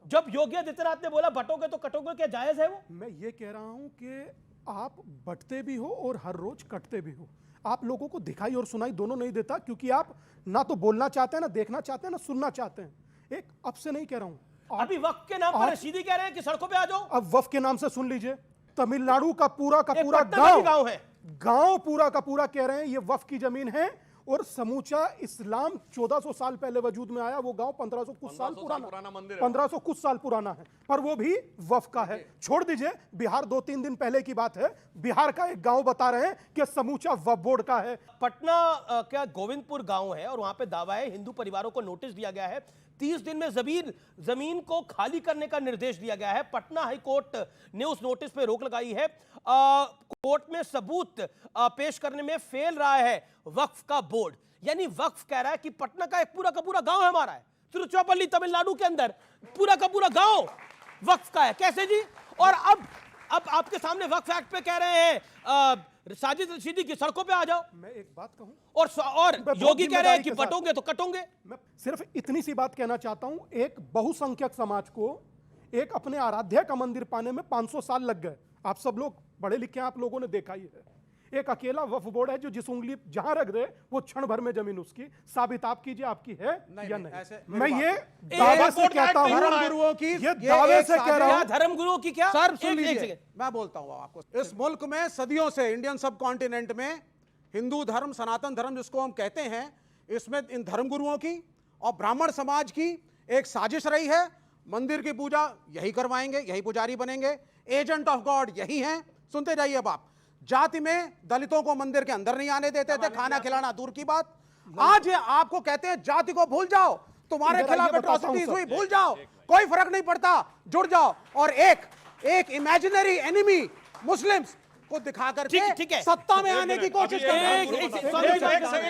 जब योगी आदित्यनाथ ने बोला बटोगे तो कटोगे, क्या जायज है वो?
मैं ये कह रहा हूं कि आप बटते भी हो और हर रोज कटते भी हो। आप लोगों को दिखाई और सुनाई दोनों नहीं देता, क्योंकि आप ना तो बोलना चाहते हैं, ना देखना चाहते हैं, ना सुनना चाहते हैं। एक अब से नहीं कह रहा हूं,
अभी वक्फ के नाम पर रशीदी कह रहे हैं कि सड़कों पे आ जाओ।
अब वक्फ के नाम से सुन लीजिए, तमिलनाडु का पूरा
गांव है,
गांव पूरा का पूरा कह रहे हैं ये वक्फ की जमीन है, और समूचा इस्लाम 1400 साल पहले वजूद में आया। वो गांव 1500 कुछ साल पुराना मंदिर है, 1500 कुछ साल पुराना है, पर वो भी वक्फ का है। छोड़ दीजिए, बिहार 2-3 दिन पहले की बात है, बिहार का एक गांव बता रहे हैं कि समूचा वक्फ बोर्ड का है।
पटना क्या गोविंदपुर गांव है, और वहां पे दावा है हिंदू परिवारों को नोटिस दिया गया है, 30 दिन में जमीन को खाली करने का निर्देश दिया गया है। पटना हाई कोर्ट ने उस नोटिस पे रोक लगाई है। कोर्ट में सबूत पेश करने में फेल रहा है वक्फ का बोर्ड। यानी वक्फ कह रहा है कि पटना का एक पूरा का पूरा गांव हमारा है, तिरुचिरापल्ली तमिलनाडु के अंदर पूरा का पूरा गांव वक्फ का है। कैसे जी? और अब आपके सामने वक्फ एक्ट पे कह रहे हैं साजिद रशीदी की सड़कों पे आ जाओ।
मैं एक बात कहूं,
और योगी कह रहे हैं कि बटोगे तो कटोगे।
मैं सिर्फ इतनी सी बात कहना चाहता हूं, एक बहुसंख्यक समाज को एक अपने आराध्य का मंदिर पाने में 500 साल लग गए। आप सब लोग पढ़े लिखे हैं, आप लोगों ने देखा ही है। एक अकेला वक्फ बोर्ड है जो जिस उंगली जहां रख दे वो क्षण भर में जमीन उसकी। साबित आप कीजिए आपकी है या नहीं। मैं ये दावे से कहता हूं,
धर्मगुरुओं की,
ये दावे से कह रहा हूं,
धर्मगुरुओं की क्या?
सर सुन लीजिए, मैं बोलता हूं आपको, इस मुल्क में सदियों से, इंडियन सब कॉन्टिनेंट में हिंदू धर्म, सनातन धर्म जिसको हम कहते हैं, इसमें इन धर्मगुरुओं की और ब्राह्मण समाज की एक साजिश रही है। मंदिर की पूजा यही करवाएंगे, यही पुजारी बनेंगे, एजेंट ऑफ गॉड यही हैं। सुनते जाइए अब आप। जाति में दलितों को मंदिर के अंदर नहीं आने देते थे, खाना खिलाना दूर की बात। आज आपको कहते हैं जाति को भूल जाओ, तुम्हारे खिलाफ एट्रोसिटीज हुई, भूल जाओ, कोई फर्क नहीं पड़ता, जुड़ जाओ, और एक इमेजिनरी एनिमी मुस्लिम्स को दिखा
ठीक है।
करके सत्ता में आने की कोशिश कर रहे हैं।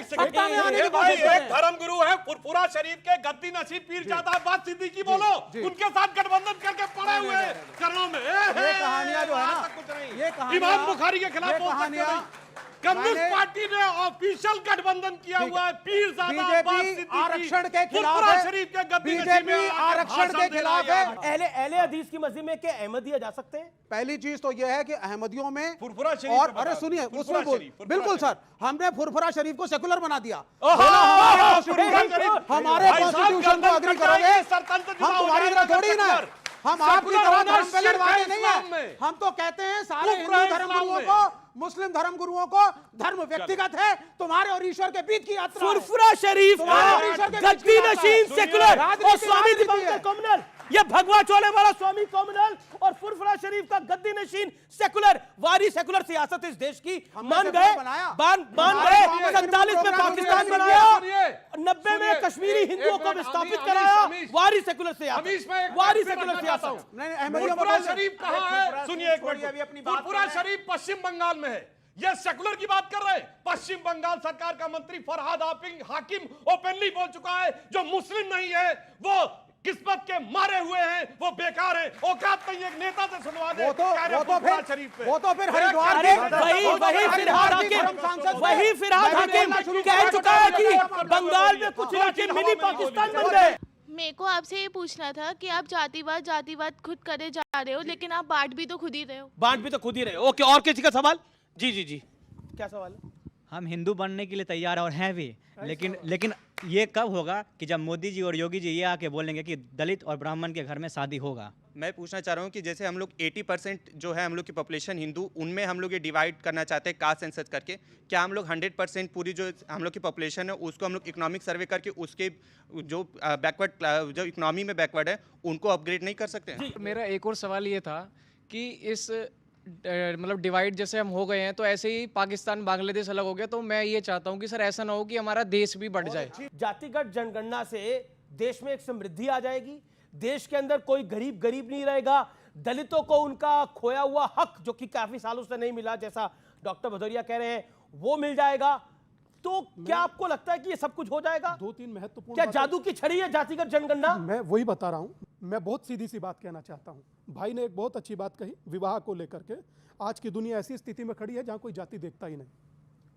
सत्ता में आने की कोशिश कर रहे हैं।
धर्म गुरु है फुरफुरा शरीफ के गद्दी नसीब पीरजादा अब्बास सिद्दीकी बोलो, उनके साथ गठबंधन करके पड़े हुए चरणों में
ये कहानियां जो है ना, ये कहानियां
इमाम बुखारी के खिलाफ बोल सकते हैं। कम्युनिस्ट पार्टी ने ऑफिशियल गठबंधन किया हुआ है पीरजादा अब्बास सिद्दीकी
आरक्षण के खिलाफ
फुरफुरा
है।
शरीफ के गद्दी नसीब
बीजेपी
में
आरक्षण के खिलाफ है।
अहले हदीस की मस्जिद में क्या अहमदिया जा सकते हैं?
पहली चीज तो यह है कि अहमदियों में
फुरफुरा शरीफ
और
पे
अरे
बता
सुनिए
दो,
उसमें बोल
फुरफुरा
बिल्कुल सर, हमने फुरफुरा शरीफ को सेकुलर बना दिया। हमारे कॉन्स्टिट्यूशन को अग्री करोगे? हम तुम्हारी तरह थोड़ी ना, हम आपकी तरह धर्म पे लड़वाने नहीं है। हम तो कहते हैं सारे हिंदू धर्म गुरुओं को, मुस्लिम धर्म गुरुओं को धर्म व्यक्तिगत है, तुम्हारे और ईश्वर के बीच की यात्रा।
फुरफुरा शरीफ गद्दी नशीन सेकुलर और स्वामी दिवंकर कॉमनल, ये भगवा चोले वाला स्वामी कॉमनल और फुरफुरा शरीफ का गद्दी नशीन सेकुलर, वारी सेकुलर सियासत इस देश की मान गए, मान गए। 47 में पाकिस्तान बनाया, 90 में कश्मीरी हिंदुओं को विस्थापित कराया, वारी सेकुलर सियासत, वारी सेकुलर सियासत।
फुरफुरा शरीफ कहां है? सुनिए एक मिनट, फुरफुरा शरीफ पश्चिम बंगाल में है। ये सेकुलर की बात कर रहे हैं। पश्चिम बंगाल सरकार का मंत्री फरहाद हाकिम ओपनली बोल चुका है, जो मुस्लिम नहीं है वो किस्मत के मारे हुए हैं, वो बेकार है। औकात नहीं एक नेता से सुनवा दे।
वो तो फिर हरिद्वार
वही फिरहाद हाकिम कह चुका है कि बंगाल में कुछ इलाके मिनी पाकिस्तान बन गए।
मेरे को आपसे ये पूछना था कि आप जातिवाद खुद करे जा रहे हो, लेकिन आप बांट भी तो खुद ही रहे हो।
बांट भी तो खुद ही रहे हो। ओके, और किसी का सवाल? जी क्या सवाल है?
हम हिंदू बनने के लिए तैयार और हैं भी, लेकिन ये कब होगा कि जब मोदी जी और योगी जी ये आके बोलेंगे कि दलित और ब्राह्मण के घर में शादी होगा?
मैं पूछना चाह रहा हूँ कि जैसे हम लोग 80% जो है हम लोग की पॉपुलेशन हिंदू, उनमें हम लोग ये डिवाइड करना चाहते हैं कास्ट सेंसस करके, क्या हम लोग 100% पूरी जो हम लोग की पॉपुलेशन है उसको हम लोग इकोनॉमिक सर्वे करके उसके जो बैकवर्ड, जो इकोनॉमी में बैकवर्ड है, उनको अपग्रेड नहीं कर सकते हैं?
मेरा एक और सवाल ये था कि इस मतलब डिवाइड जैसे हम हो गए हैं, तो ऐसे ही पाकिस्तान बांग्लादेश अलग हो गया, तो मैं ये चाहता हूँ कि सर ऐसा ना हो कि हमारा देश भी बढ़ जाए।
जातिगत जनगणना से देश में एक समृद्धि आ जाएगी, देश के अंदर कोई गरीब नहीं रहेगा, दलितों को उनका खोया हुआ हक जो कि काफी सालों से नहीं मिला, जैसा डॉक्टर भदौरिया कह रहे हैं, वो मिल जाएगा। तो क्या आपको लगता है कि ये सब कुछ हो जाएगा?
2-3 महत्वपूर्ण,
क्या जादू की छड़ी है जातिगत जनगणना?
मैं वही बता रहा हूं। मैं बहुत सीधी सी बात कहना चाहता हूं। भाई ने एक बहुत अच्छी बात कही विवाह को लेकर के। आज की दुनिया ऐसी स्थिति में खड़ी है जहां कोई जाति देखता ही नहीं,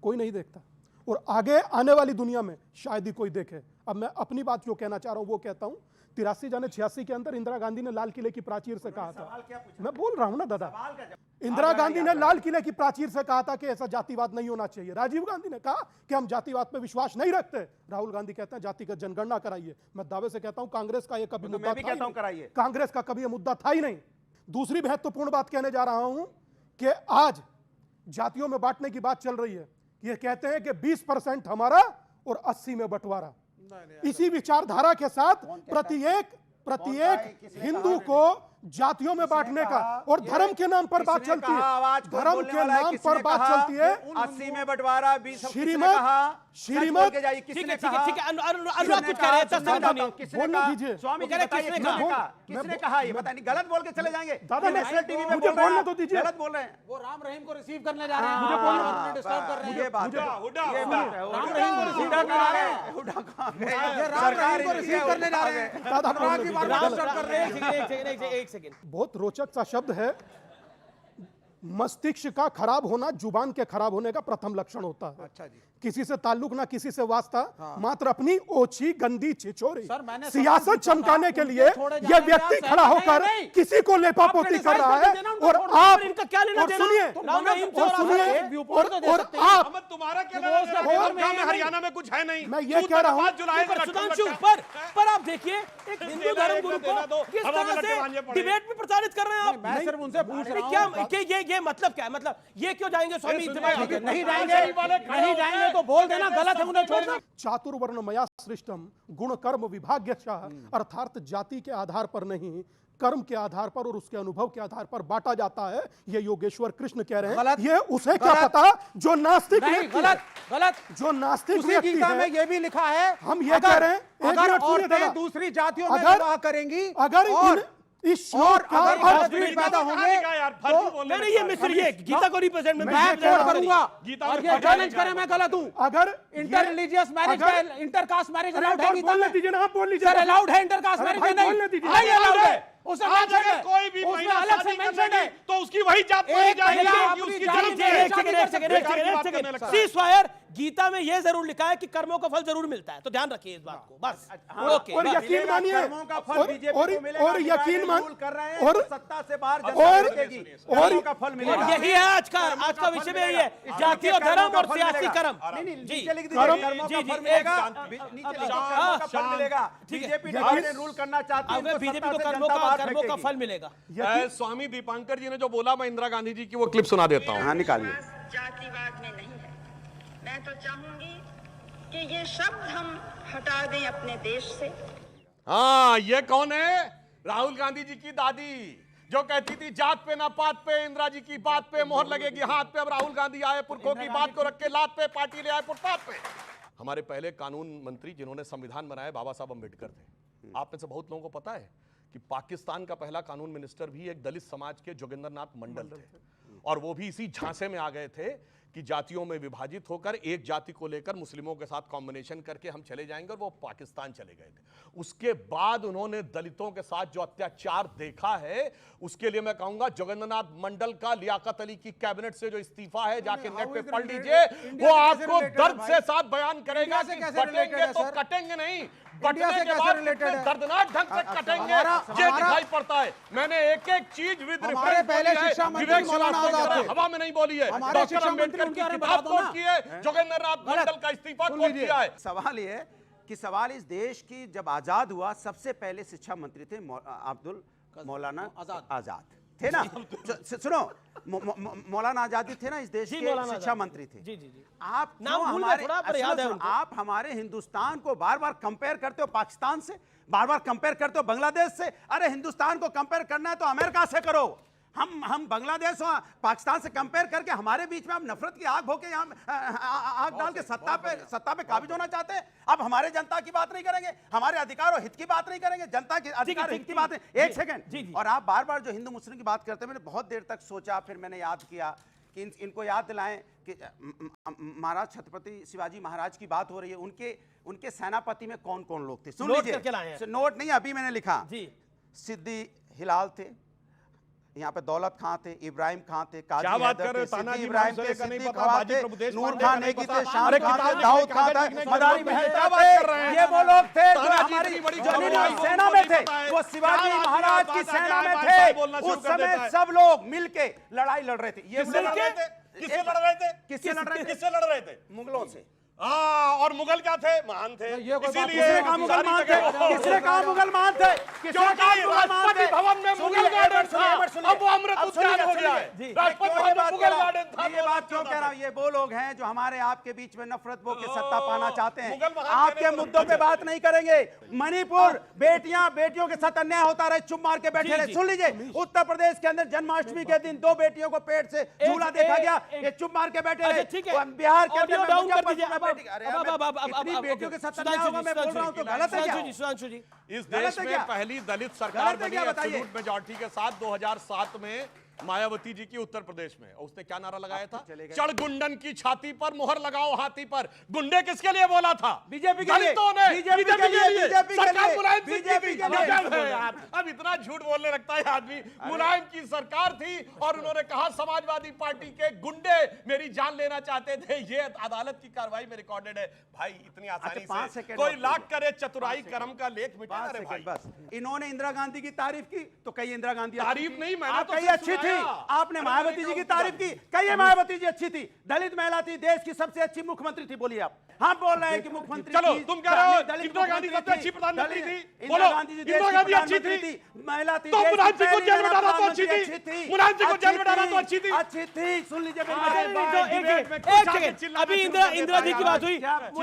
कोई नहीं देखता, और आगे आने वाली दुनिया में शायद ही कोई देखे। अब मैं अपनी बात जो कहना चाह रहा हूं वो कहता हूं। 83-86 के अंदर इंदिरा गांधी ने लाल किले की प्राचीर से कहा था, मैं बोल रहा हूं ना दादा, इंदिरा गांधी ने लाल किले की प्राचीर से कहा था कि ऐसा जातिवाद नहीं होना चाहिए। राजीव गांधी ने कहा कि हम जातिवाद पे विश्वास नहीं रखते। राहुल गांधी कहते हैं जातिगत जनगणना कराइए। मैं दावे से कहता हूं कांग्रेस का ये कभी मुद्दा था ही नहीं। कांग्रेस का कभी ये मुद्दा था ही नहीं। दूसरी महत्वपूर्ण बात कहने जा रहा हूं कि आज जातियों में बांटने की बात चल रही है। ये कहते हैं कि 20% हमारा और 80 में बंटवारा। इसी विचारधारा के साथ प्रत्येक हिंदू को जातियों में बांटने का और धर्म के नाम पर बात चलती है, धर्म के नाम पर बात चलती है।
80 में बंटवारा, 20
श्रीमत
अनुराग कुछ कह रहे हैं,
बोलने दीजिए।
स्वामी जी बताइए किसने कहा? ये बताइए, गलत बोल के चले जाएंगे।
दादा
नेशनल टीवी में
मुझे बोलने तो दीजिए।
गलत बोल रहे हैं।
वो राम रहीम को रिसीव करने जा रहे हैं,
मुझे बोलने
डिस्टर्ब कर रहे हैं।
ये बात है,
राम रहीम को रिसीव करने जा रहे हैं, सरकार को रिसीव करने जा रहे हैं, अनुराग की बात डिस्टर्ब कर रहे हैं।
एक सेकंड,
बहुत रोचक सा शब्द है। मस्तिष्क का खराब होना जुबान के खराब होने का प्रथम लक्षण होता है।
अच्छा जी।
किसी से ताल्लुक ना किसी से वास्ता, मात्र अपनी ओछी गंदी छिछोरी
मैंने
सियासत चमकाने के लिए यह व्यक्ति खड़ा होकर किसी को लेपापोती कर रहा है। और आप
इनका क्या लेना देना?
सुनिए और आप
तुम्हारा क्या, हरियाणा में कुछ है नहीं।
मैं ये कह रहा हूँ
सुधांशु, पर आप देखिए एक हिंदू धर्म गुरु को किस तरह से डिबेट में प्रचारित कर रहे हैं आप।
मैं सिर्फ उनसे पूछ रहा हूं
क्या ये मतलब क्या है? मतलब ये क्यों जाएंगे स्वामी?
नहीं जाएंगे तो बोल देना, गलत है उन्हें छोड़ना।
चातुर्वर्णमया सृष्टम गुण कर्म विभाग्यशः, अर्थात जाति के आधार पर नहीं, कर्म के आधार पर और उसके अनुभव के आधार पर बांटा जाता है। ये योगेश्वर कृष्ण कह रहे हैं। ये उसे क्या पता जो नास्तिक
गलत
जो नास्तिक
उसी गीता में ये भी लिखा है।
हम ये कह रहे हैं
अगर औरतें दूसरी जातियों में विवाह करेंगी, अगर
इस श्लोक का अर्थ
पैदा होंगे तो
नहीं, ये मिस्र ये गीता को रिप्रेजेंट
मैं कोट करूंगा और ये चैलेंज करें मैं गलत हूं।
अगर
इंटर रिलीजियस मैरिज है, इंटरकास्ट मैरिज अलाउड है गीता में?
दीजिए ना, आप बोल लीजिए
सर, अलाउड है इंटरकास्ट मैरिज या नहीं? नहीं अलाउड है। उसमें मेंशन है,
कोई भी
उसमें
महिला
अलग से
शादी
मेंशन
करेगी
है
तो उसकी वही जात मानी
एक महिला
जाएगी,
अपनी
उसकी
जात
जन्म
से
से
शादी कर सकती है।
सीज़फायर गीता में यह जरूर लिखा है कि कर्मों का फल जरूर मिलता है, तो ध्यान रखिए इस बात को बस। ओके,
और यकीन मानिए
कर्मों का फल बीजेपी को मिलेगा,
और यकीन मान
कर रहे हैं
और
तो सत्ता से बाहर जनता जीतेगी, कर्मों का फल मिलेगा।
यही है आज का विषय में, यही है जाति और धर्म और सियासी कर्म।
जी
जी,
कर्मों का फल मिलेगा, नीचे लिखिए कर्मों का फल मिलेगा। बीजेपी डिवाइड रूल करना चाहती है,
अब बीजेपी को कर्मों का फल मिलेगा।
स्वामी दीपांकर जी ने जो बोला, मैं इंदिरा गांधी जी की वो क्लिप सुना देता हूँ।
हाँ, निकालिए।
जातिवाद में नहीं है। मैं तो चाहूंगी कि ये शब्द हम हटा दें अपने देश से।
हाँ, ये कौन है? राहुल गांधी जी की दादी जो कहती थी जात पे ना पात पे, इंदिरा जी की बात पे मोहर लगेगी हाथ पे। अब राहुल गांधी आए, पुरखों की बात को रख के लात पे, पार्टी ले आए फुटपाथ पे। हमारे पहले कानून मंत्री जिन्होंने संविधान बनाया बाबा साहब अम्बेडकर थे। आप में से बहुत लोगों को पता है कि पाकिस्तान का पहला कानून मिनिस्टर भी एक दलित समाज के जोगिंदरनाथ मंडल थे, और वो भी इसी झांसे में आ गए थे कि जातियों में विभाजित होकर एक जाति को लेकर मुस्लिमों के साथ कॉम्बिनेशन करके हम चले जाएंगे, और वो पाकिस्तान चले गए थे। उसके बाद उन्होंने दलितों के साथ जो अत्याचार देखा है, उसके लिए मैं कहूंगा जोगिंदरनाथ मंडल का लियाकत अली की कैबिनेट से जो इस्तीफा है, जाके नेट पे पढ़ लीजिए, वो आपको दर्द से साथ बयान करेगा कि बटेंगे तो कटेंगे नहीं, बटने के बाद दर्दनाक ढंग से कटेंगे, ये दिखाई पड़ता है। मैंने एक एक चीज विद
हमारे पहले शिक्षा मंत्री मौलाना आजाद थे,
हवा में नहीं बोली है। डॉक्टर अम्बेडकर की किताब कोट की है, जोगिंदरनाथ मंडल का इस्तीफा कोट किया है।
सवाल ये है कि सवाल इस देश की जब आजाद हुआ, सबसे पहले शिक्षा मंत्री थे अब्दुल मौलाना आजाद थे ना। सुनो, मौलाना आजादी थे ना इस देश के शिक्षा मंत्री थे।
जी जी जी।
आप
नाम भूल गए थोड़ा, पर याद है उनको।
आप हमारे हिंदुस्तान को बार बार कंपेयर करते हो पाकिस्तान से, बार बार कंपेयर करते हो बांग्लादेश से। अरे हिंदुस्तान को कंपेयर करना है तो अमेरिका से करो। हम बांग्लादेश और पाकिस्तान से कंपेयर करके हमारे बीच में आप नफरत की आग भोके यहाँ आग डाल के सत्ता पे काबिज होना चाहते हैं। अब हमारे जनता की बात नहीं करेंगे, हमारे अधिकार और हित की बात नहीं करेंगे, जनता के अधिकार और हित की बात है। एक सेकंड, और आप बार बार जो हिंदू मुस्लिम की बात करते हैं, मैंने बहुत देर तक सोचा, फिर मैंने याद किया कि इनको याद दिलाएं कि महाराज छत्रपति शिवाजी महाराज की बात हो रही है, उनके सेनापति में कौन कौन लोग थे, सुन लीजिए। नोट नहीं, अभी मैंने लिखा। सिद्दी हिलाल थे, यहाँ पे दौलत खां थे, इब्राहिम खां थे, काजी हैदर थे, सिद्दी इब्राहिम थे, सिद्दी खवाब थे, नूर खान नेगी थे, शाम खान थे, दाऊद खान था, मदारी मेहता थे। ये वो लोग थे जो हमारी सेना में थे, वो शिवाजी महाराज की सेना में थे। उस समय सब लोग मिलके लड़ाई लड़ रहे थे। ये
किससे लड़ रहे थे?
मुगलों से।
और मुगल क्या थे? महान थे।
किसने कहा मुगल महान थे? किसने कहा मुगल महान थे?
राष्ट्रपति भवन में मुगल गार्डन था, अब वो अमृत उद्यान हो गया है। राष्ट्रपति भवन में मुगल गार्डन था।
ये बात क्यों कह रहा हूँ? ये वो लोग हैं जो हमारे आपके बीच में नफरत बो के सत्ता पाना चाहते हैं। आपके मुद्दों पे बात नहीं करेंगे। मणिपुर बेटियों के साथ अन्याय होता रहे, चुप मार के बैठे रहे। सुन लीजिए, उत्तर प्रदेश के अंदर जन्माष्टमी के दिन 2 बेटियों को पेट से झूला देखा गया, ये चुप मार के बैठे रहे। बिहार के अंदर बेटियों के साथ अन्याय होगा, मैं बोल रहा हूं तो गलत है क्या?
सुधांशु जी, इस देश में पहली दलित सरकार बनी एब्सोल्यूट मेजॉरिटी के साथ 2007 में मायावती जी की उत्तर प्रदेश में। उसने क्या नारा लगाया था? चढ़ गुंडन की छाती पर मोहर लगाओ हाथी पर। गुंडे किसके लिए बोला था?
बीजेपी के लिए।
बीजेपी के लिए। सरकार मुलायम सिंह की थी यार। अब इतना झूठ बोलने लगता है आदमी। मुलायम की सरकार थी और उन्होंने कहा समाजवादी पार्टी के गुंडे मेरी जान लेना चाहते थे। ये अदालत की कार्रवाई में रिकॉर्डेड है। भाई इतनी आसानी से कोई लाख करे चतुराई कर्म का लेख मिटा। अरे भाई
बस इन्होंने इंदिरा गांधी की तारीफ की तो कई इंदिरा गांधी
तारीफ नहीं, मैंने तो
कई अच्छी थी। आपने मायावती जी की तारीफ की, कहिए मायावती जी अच्छी थी, दलित महिला थी, देश की सबसे अच्छी मुख्यमंत्री थी। बोलिए आप। हम बोल रहे हैं कि मुख्यमंत्री
चलो तुम कह रहे हो इंदिरा गांधी सबसे अच्छी प्रधानमंत्री थी। बोलो इंदिरा गांधी अच्छी थी,
महिला थी,
तो मुलायम सिंह को जेल में डाला तो अच्छी थी। मुलायम सिंह को जेल में डाला तो अच्छी थी।
अच्छी थी, सुन लीजिए
अभी इंदिरा जी की बात हुई,
जवाब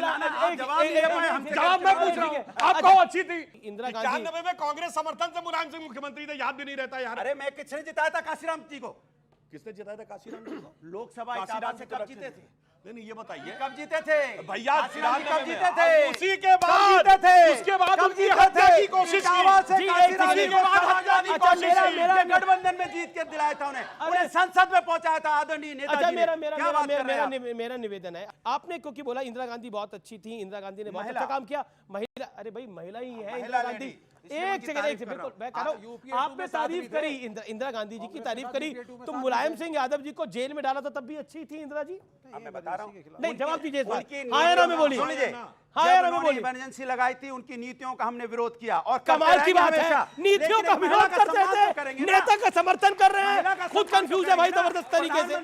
मैं पूछ रहा हूँ, आप कहो अच्छी थी। इंदिरा गांधी 95 में कांग्रेस समर्थन से मुलायम सिंह मुख्यमंत्री थे, याद भी नहीं रहता यार।
अरे मैं किसने जिताया था? काशीराम जी को।
किसने जिताया था काशीराम जी को?
लोकसभा इटावा से कब जीते थे?
नहीं ये बताइए
कब जीते थे
भैया?
कब जीते थे?
उसी के बाद
उसके बाद
उनकी हत्या की कोशिश की।
आजादी के बाद आजादी गठबंधन में जीत के दिलाया था उन्हें संसद में पहुंचाया था आदरणीय नेताजी ने।
मेरा निवेदन है, आपने क्योंकि बोला इंदिरा गांधी बहुत अच्छी थी, इंदिरा गांधी ने बहुत अच्छा काम किया, महिला, अरे भाई महिला ही है इंदिरा गांधी। एक सेकंड बिल्कुल मैं कह रहा हूँ, आपने तारीफ करी इंदिरा गांधी जी की तारीफ करी, तो मुलायम सिंह यादव जी को जेल में डाला था तब भी अच्छी थी इंदिरा जी?
मैं बता रहा हूँ,
नहीं जवाब दीजिए, हाँ या ना में बोलिए, हाँ या ना में बोलिए।
इमरजेंसी लगाई थी, उनकी नीतियों का हमने विरोध किया और
कमाल की बात है, नीतियों का विरोध करते थे, नेता का समर्थन कर रहे हैं, खुद कंफ्यूज है भाई जबरदस्त तरीके से।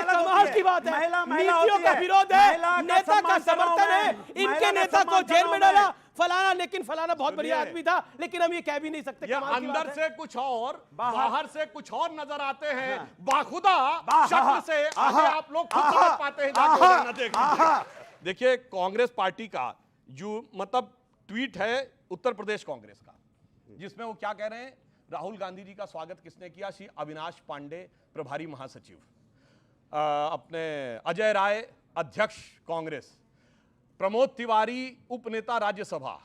कमाल की बात है, नीतियों का विरोध है, नेता का समर्थन है, इनके नेता को जेल में डाला फलाना, लेकिन फलाना बहुत बढ़िया आदमी था, लेकिन हम ये कह भी नहीं सकते।
अंदर से कुछ और बाहर से कुछ और नजर आते हैं, बाखुदा शक्ल से आगे आप लोग खुद समझ पाते हैं। देखिए कांग्रेस पार्टी का जो मतलब ट्वीट है उत्तर प्रदेश कांग्रेस का, जिसमें वो क्या कह रहे हैं, राहुल गांधी जी का स्वागत किसने किया? श्री अविनाश पांडे प्रभारी महासचिव, अपने अजय राय अध्यक्ष कांग्रेस, प्रमोद तिवारी उपनेता राज्यसभा,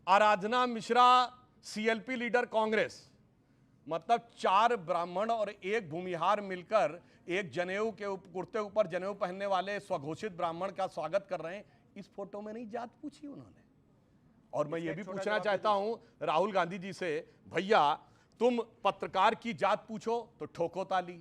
आराधना मिश्रा सीएलपी लीडर कांग्रेस, मतलब 4 ब्राह्मण और 1 भूमिहार मिलकर एक जनेऊ के कुर्ते ऊपर जनेऊ पहनने वाले स्वघोषित ब्राह्मण का स्वागत कर रहे हैं। इस फोटो में नहीं जात पूछी उन्होंने। और मैं ये भी पूछना चाहता हूं राहुल गांधी जी से, भैया तुम पत्रकार की जात पूछो तो ठोको ताली,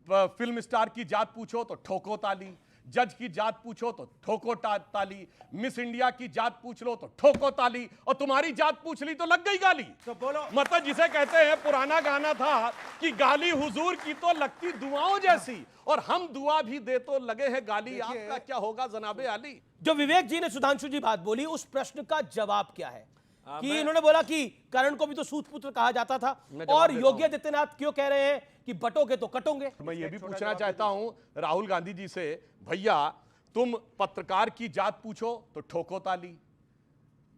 फिल्म स्टार की जात पूछो तो ठोको ताली, जज की जात पूछो तो ठोको ताली, मिस इंडिया की जात पूछ लो तो ठोको ताली, और तुम्हारी जात पूछ ली तो लग गई गाली।
तो बोलो,
मतलब जिसे कहते हैं, पुराना गाना था कि गाली हुजूर की तो लगती दुआओं जैसी, और हम दुआ भी दे तो लगे हैं गाली, आपका क्या होगा जनाबे आली?
जो विवेक जी ने सुधांशु जी बात बोली, उस प्रश्न का जवाब क्या है? कि इन्होंने बोला कि करण को भी तो सूत पुत्र कहा जाता था, और योगी आदित्यनाथ क्यों कह रहे हैं कि बटोगे तो कटोगे?
मैं ये भी पूछना चाहता हूं राहुल गांधी जी से, भैया तुम पत्रकार की जात पूछो तो ठोको ताली,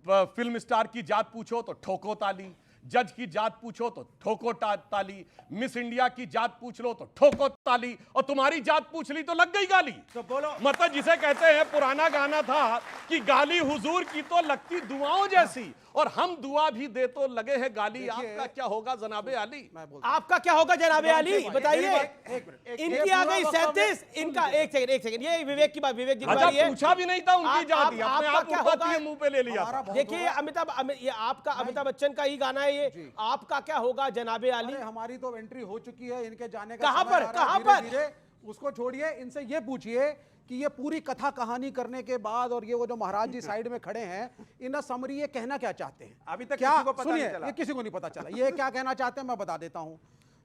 फिल्म स्टार की जात पूछो तो ठोको ताली, जज की जात पूछो तो ठोको ताली, मिस इंडिया की जात पूछ लो तो ठोको ताली, और तुम्हारी जात पूछ ली तो लग गई गाली।
तो बोलो,
मतलब जिसे कहते हैं, पुराना गाना था कि गाली हुजूर की तो लगती दुआओं जैसी, और हम दुआ भी दे तो लगे हैं गाली, आपका क्या होगा जनाबे आली?
आपका क्या होगा जनाबे आली, बताइए। इनकी आ गई 37, इनका एक सेकंड, ये विवेक की बात, विवेक जी की बात है,
पूछा भी नहीं था उनकी जात, अपने आप
क्या होगा
मुंह पे ले लिया।
देखिए ये आपका अमिताभ बच्चन का ही गाना है ये, आपका क्या होगा जनाबे आली?
हमारी तो एंट्री हो चुकी है, इनके जाने का
कहां पर
धीरे उसको छोड़िए, इनसे ये पूछिए कि ये पूरी कथा कहानी करने के बाद, और ये वो जो महाराज जी साइड में खड़े हैं, इन समरी ये कहना क्या चाहते हैं?
अभी तक
क्या
किसी को पता नहीं चला।
ये किसी को नहीं पता चला, ये क्या कहना चाहते हैं मैं बता देता हूं।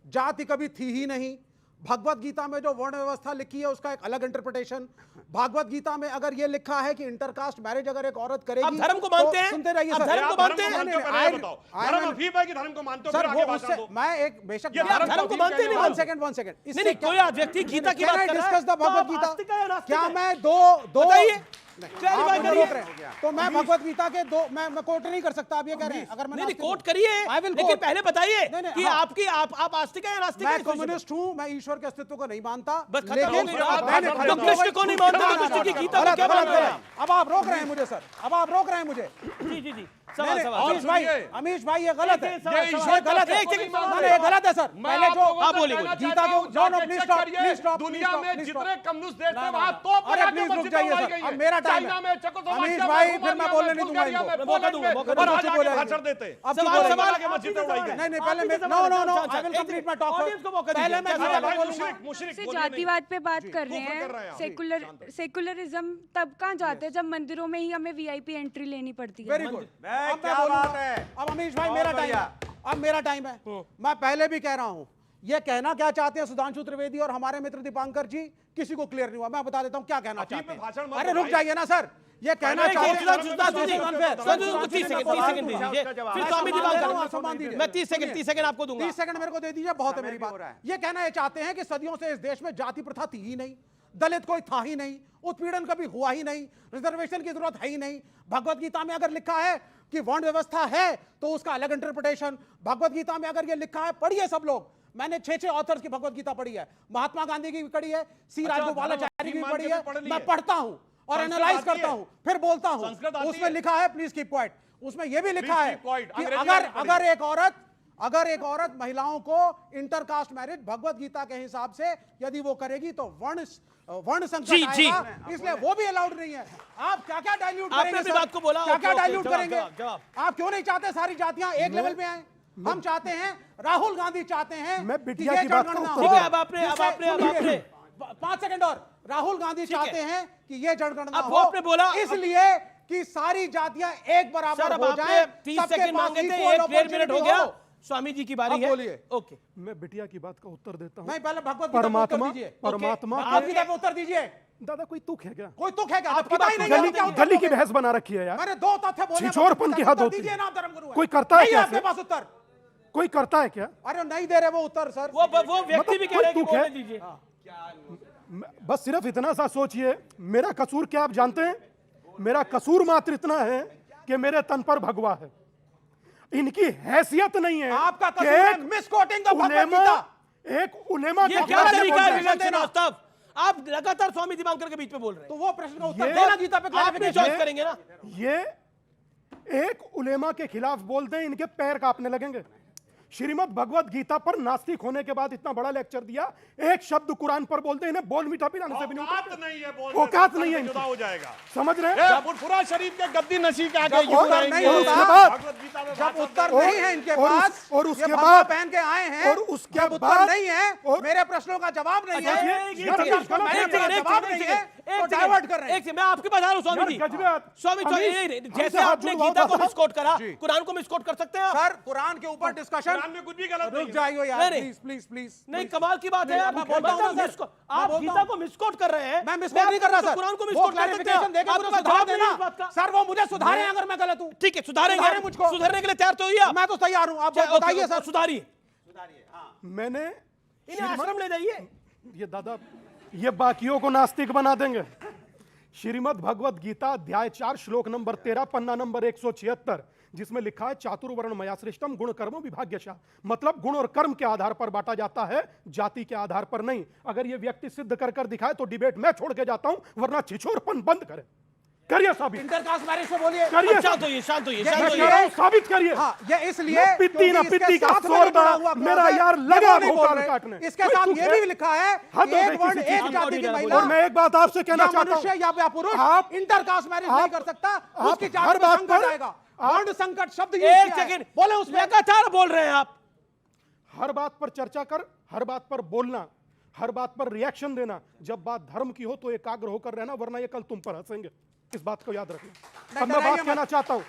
जाति कभी थी ही नहीं। भगवत गीता में जो वर्ण व्यवस्था लिखी है उसका एक अलग इंटरप्रिटेशन। भागवत गीता में अगर ये लिखा है कि इंटरकास्ट मैरिज अगर एक औरत करेगी,
आप धर्म को मानते हैं?
सुनते रहिए सर,
धर्म को मानते हैं?
धर्म अफीम है कि धर्म को मानते हो?
सर वो उससे मैं एक बेशक
धर्म को मानते नहीं,
1 सेकंड
नहीं कोई व्यक्ति गीता की बात कर रहा है,
डिस्कस द भगवत गीता, क्या मैं दो तो मैं भगवत गीता के मैं कोट नहीं कर सकता, आप ये कह रहे हैं? अगर मैं
कोट करिए, लेकिन पहले बताइए कि आपकी आप आस्तिक है या नास्तिक है?
मैं कम्युनिस्ट हूं, मैं ईश्वर के अस्तित्व को नहीं मानता,
लेकिन तो कृष्ण को नहीं मानता, कृष्ण की गीता को क्या मानते हैं?
अब आप रोक रहे हैं मुझे सर, अब आप रोक रहे हैं मुझे।
जी
अमीश भाई ये गलत है, ये गलत है, ये गलत है सर। पहले जो
आप
बोलिए गीता को प्लीज स्टॉप,
दुनिया में जितने कम्युनिस्ट देश थे वहां तो
अरे प्लीज रुक जाइए सर, अब मेरा टाइम है। अमीश भाई फिर मैं बोलने नहीं दूंगा इनको,
भाषण देते
अब सवाल के मस्जिद उड़ाई गई। नहीं पहले no I will complete my talk. पहले मैं
जातिवाद पे बात कर रहे हैं, सेकुलरिज्म तब कहाँ जाते हैं जब मंदिरों में ही हमें वीआईपी एंट्री लेनी पड़ती है।
वेरी गुड, क्या बात है। अब अमीश भाई मेरा टाइम है, अब मेरा टाइम है। मैं पहले भी कह रहा हूं, ये कहना क्या चाहते हैं सुधांशु त्रिवेदी और हमारे मित्र दीपांकर जी, किसी को क्लियर नहीं हुआ। मैं बता देता हूं क्या कहना चाहते हैं। अरे रुक जाइए ना सर, ये कहना चाहते हैं।
मैं 30 सेकंड आपको दूंगा।
30 सेकंड मेरे को दे दीजिए, बहुत है मेरी बात। ये कहना ये चाहते हैं कि सदियों से इस देश में जाति प्रथा थी ही नहीं, दलित कोई था ही नहीं, उत्पीड़न कभी हुआ ही नहीं, रिजर्वेशन की जरूरत है ही नहीं। भगवत गीता में अगर लिखा है कि वर्ण व्यवस्था है तो उसका अलग इंटरप्रिटेशन। भगवत गीता में अगर ये लिखा है, पढ़िए सब लोग, मैंने 6 ऑथर्स की भगवत गीता पढ़ी है, महात्मा गांधी की भी पढ़ी है, सी राजगोपालाचारी की भी पढ़ी है। मैं पढ़ता हूं और एनालाइज करता हूं, फिर बोलता हूं। उसमें लिखा है, प्लीज कीप क्वाइट, उसमें यह भी लिखा है
point,
कि
अंग्रेजी
अगर एक औरत महिलाओं को इंटरकास्ट मैरिज भगवत गीता के हिसाब से यदि वो करेगी तो वर्ण संकट आएगा, इसलिए वो भी अलाउड नहीं है। आप क्या क्या डाइल्यूट करेंगे?
आपने बात को बोला,
क्या क्या डाइल्यूट
जवाब,
करेंगे?
जवाब।
आप क्यों नहीं चाहते सारी जातियां एक लेवल पे आए? हम चाहते हैं, राहुल गांधी चाहते हैं,
मैं बिटिया की बात करूं।
ठीक है, अब आपने
5 सेकंड और। राहुल गांधी चाहते हैं कि ये जनगणना
अब वो आपने बोला
इसलिए कि सारी जातियां एक बराबर हो जाए।
30 सेकंड मांगे थे, 1.5 मिनट हो गया। स्वामी जी की बारी है।
बोलिए।
ओके,
मैं बिटिया की बात का उत्तर देता हूं।
नहीं, पहले भगवत गीता का उत्तर दीजिए। भगवत गीता का उत्तर दीजिए।
दादा कोई तुक है क्या?
कोई तुक है क्या? आप पता ही नहीं
गली की बहस बना रखी है यार।
मैंने 2 तथ्य बोले,
छिछोरपन की हद होती है।
नाम धर्मगुरु है।
कोई करता है क्या?
आपके पास उत्तर
कोई करता है क्या?
अरे नहीं दे रहे वो उत्तर सर।
वो व्यक्ति भी कह रहे हैं कि बोलने दीजिए।
बस सिर्फ इतना सा सोचिए, मेरा कसूर क्या आप जानते हैं? मेरा कसूर मात्र इतना है कि मेरे तन पर भगवा है। इनकी हैसियत नहीं है।
आपका कसूर है मिसकोटिंग द भगवत गीता।
एक उलेमा
ये क्या तरीका है विवेक श्रीवास्तव? आप लगातार स्वामी दिवांकर के बीच में बोल रहे हैं।
तो वो प्रश्न का उत्तर देना गीता पे
आपने चॉइस करेंगे ना।
ये एक उलेमा के खिलाफ बोल दें, इनके पैर कांपने लगेंगे। श्रीमद् भगवत गीता पर नास्तिक होने के बाद इतना बड़ा लेक्चर दिया, एक शब्द कुरान पर बोलते हैं, इन्हें बोल मीठा पिलाने से भी नहीं
औकात नहीं है, बोलने
औकात
से
नहीं है,
जुदा हो जाएगा।
समझ रहे हैं?
जब फुरा शरीफ के गद्दी नशी के आगे
जब उत्तर नहीं होता, जब उत्तर नहीं है इनके पास,
और उसके
ये
बाद
पहन के आए हैं,
और उसके
जब उत्तर
बाद
नहीं है, मेरे प्रश्नों का जवाब नहीं है, जवाब नहीं है, तो डाइवर्ट कर रहे हैं।
मैं आपके पास आ रहा हूं स्वामी जी। स्वामी जैसे आपने गीता को मिसकोट करा, कुरान को मिसकोट कर सकते हैं
सर? कुरान के ऊपर डिस्कशन
कुरान में कुछ भी गलत
रुक जाइए यार, प्लीज प्लीज प्लीज।
नहीं, कमाल की बात है यार।
मैं बोलता हूं ना सर,
आप गीता को मिसकोट कर रहे हैं।
मैं मिसकोट नहीं कर रहा सर।
कुरान को
वो
मिसकोट कर सकते हैं।
क्लैरिफिकेशन देके मुझे सुधार देना सर। वो मुझे सुधारें अगर मैं गलत हूं।
ठीक है, सुधारेंगे
मुझको।
सुधारने के लिए तैयार तो हुई।
मैं तो तैयार हूं, आप बताइए सर।
सुधारिए।
मैंने
इन्हें आश्रम ले जाइए।
ये दादा, ये बाकियों को नास्तिक बना देंगे। श्रीमद् भगवत गीता अध्याय 4 श्लोक नंबर 13 पन्ना नंबर 176, जिसमें लिखा है चातुर्वर्ण मया सृष्टम गुण कर्मो विभाग्यशः। मतलब गुण और कर्म के आधार पर बांटा जाता है, जाति के आधार पर नहीं। अगर ये व्यक्ति सिद्ध कर दिखाए तो डिबेट मैं छोड़ के जाता हूं, वरना छिछोरपन बंद करे। करिए साबित।
इंटरकास्ट मैरिज से बोलिए।
करिए,
शांत होइए, शांत होइए, शांत
ये
होइए।
साबित करिए।
हाँ, ये इसलिए
पित्ती ना पित्ती का शोर बड़ा मेरा यार लगा भोकाल काटने।
इसके साथ ये भी लिखा है कि एक वर्ण एक जाति की महिला,
और मैं एक बात आपसे कहना चाहता हूं,
मनुष्य या पुरुष इंटरकास्ट मैरिज नहीं कर सकता, उसकी जाति में संकट आएगा। वर्ण संकट शब्द
एक सेकंड बोले, उसमें लगातार बोल रहे हैं आप।
हर बात पर चर्चा कर, हर बात पर बोलना, हर बात पर रिएक्शन देना। जब बात धर्म की हो तो एकाग्र होकर रहना, वरना ये कल तुम पर हंसेंगे। इस बात को याद रखना। अब मैं बात कहना चाहता हूं,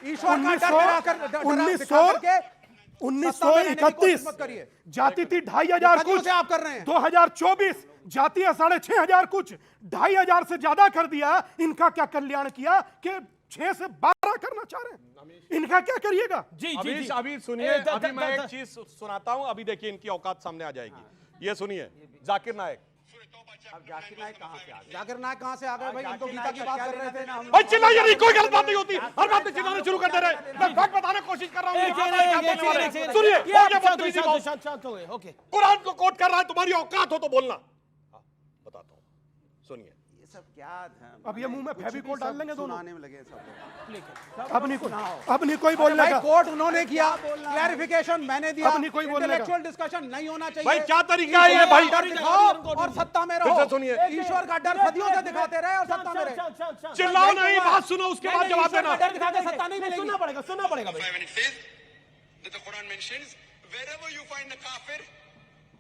1931 जाति थी 2500 कुछ,
आप कर रहे हैं
2024 जाति 6500 कुछ, 2500 से ज्यादा कर दिया। इनका क्या कल्याण किया कि 6 से 12 करना चाह रहे हैं? इनका क्या करिएगा?
जी
अभी सुनिए, अभी मैं एक चीज सुनाता हूं। अभी देखिए इनकी औकात सामने आ जाएगी। ये सुनिए, जाकिर नायक।
अब जाकिर नायक कहां से आ गए? जाकिर नायक कहां से आ गए भाई? हम तो गीता की बात कर रहे थे ना।
भाई चिल्लाइए नहीं, कोई गलत बात नहीं होती। हर बात में चिल्लाना शुरू कर दे रहे हैं। मैं फैक्ट बताने की कोशिश कर रहा हूं। सुनिए,
ओके,
कुरान को कोट कर रहा है, तुम्हारी औकात हो तो बोलना। बताता हूं, सुनिए।
ये सब क्या था?
अब ये मुंह में फेविकोल डाल लेंगे दोनों।
सुनाने में लगे सब लोग।
अब नहीं कोई बोलने का।
कोर्ट उन्होंने किया, क्लैरिफिकेशन मैंने दिया।
अब नहीं कोई बोलने का।
इंटेलेक्चुअल डिस्कशन नहीं होना चाहिए।
भाई क्या तरीका है ये भाई?
डर दिखाओ और सत्ता में रहो।
सुनिए,
ईश्वर का डर सदियों से दिखाते रहे और सत्ता में रहे।
चिल्लाओ नहीं, बात सुनो, उसके बाद जवाब देना।
डर दिखा के सत्ता नहीं मिलेगी।
सुनना पड़ेगा भाई।
The Quran mentions, wherever you find a kafir,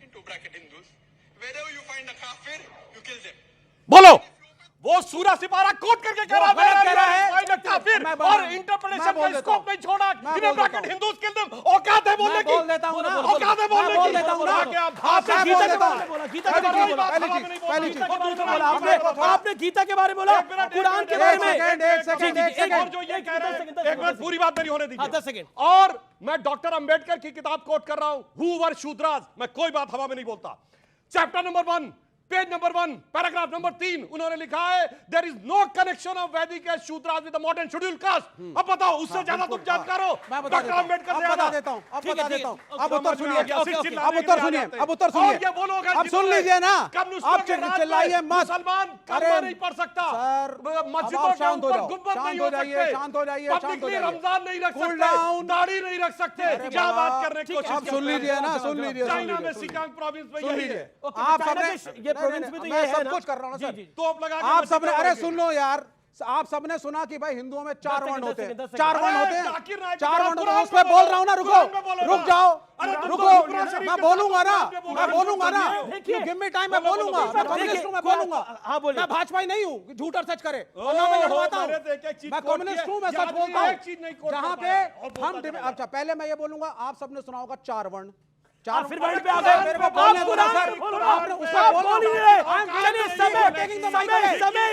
into bracket Hindus, wherever you find a kafir, you kill them.
बोलो, वो सूरा सिपारा कोट करके कह रहा
है
काफिर और इंटरप्रिटेशन का स्कोप नहीं छोड़ा। इन्हें ब्रैकेट हिंदूज किल देम। औकात है बोलने की।
बोल देता हूं ना,
औकात है बोलने की।
बोल देता हूं ना।
आपने गीता के बारे में बोला, गीता के बारे में
पहली चीज
आपने गीता के बारे में बोला, कुरान के बारे में।
और जो ये कह रहे हैं, एक मिनट पूरी बात मेरी होने दीजिए।
10 सेकंड।
और मैं डॉक्टर अंबेडकर की किताब कोट कर रहा हूं, हु वर शूद्राज। मैं कोई बात हवा में नहीं बोलता। Chapter number 1, page number 1 paragraph number 3 उन्होंने लिखा है there is no connection of Vedic age Shudras with the modern schedule caste. अब बताओ उससे ज्यादा तुम जानकार हो।
मैं बता देता हूं, अब बता देता हूं, अब बता देता हूं। अब उत्तर सुनिए, अब उत्तर सुनिए, अब उत्तर सुनिए, अब सुन लीजिए ना, आप चिल्लाइए मत।
मुसलमान कलमा नहीं पढ़ सकता
सर,
मस्जिदों के
शांत हो
ऊपर
जाओ,
गुंबद नहीं
शांत
हो
हो जाइए,
सकते,
शांत हो जाइए, शांत हो
पब्लिकली
जाइए।
रमजान नहीं रख
Cool
सकते,
down।
दाढ़ी नहीं रख सकते, क्या बात करने की कोशिश
आप सुन लीजिए ना, सुन लीजिए,
चाइना में सिकांग प्रोविंस में यही है।
आप सबने,
ये प्रोविंस में तो ये है
सब
ना,
कुछ कर रहा हूं ना सर,
तोप लगा के
आप सबने,
मस्जिदों
अरे
में
सुन लो यार, आप सबने सुना कि भाई हिंदुओं में 4 वर्ण होते हैं,
10
4 वर्ण होते
जाकिर
हैं,
नायक
4 वर्ण होते हैं,
कुरान
उस पे
में
बोल
बोलो,
रहा हूं ना,
कुरान में बोलो
रुको, रुक
ना।
जाओ,
अरे तुम
रुको,
तो कुरान शरीफ
मैं
के
बोलूंगा ना,
साथ में
मैं बोलूंगा ना,
देखिए,
गिव मी टाइम, मैं बोलूंगा, मैं कम्युनिस्ट हूं, मैं बोलूंगा।
हाँ बोलिए।
मैं भाजपाई नहीं हूं, झूठ और सच करे, और ना मैं लड़वाता हूं, मैं कम्युनिस्ट हूं, मैं सच बोलता हूं। जहां पे हम, अच्छा पहले मैं ये बोलूंगा, आप सबने सुना होगा 4 वर्ण,
फिर वर्ड पे आ गए,
मेरे को बोलने दो ना सर, आपने उसका बोलना,
चलिए समय इतना ही है, समय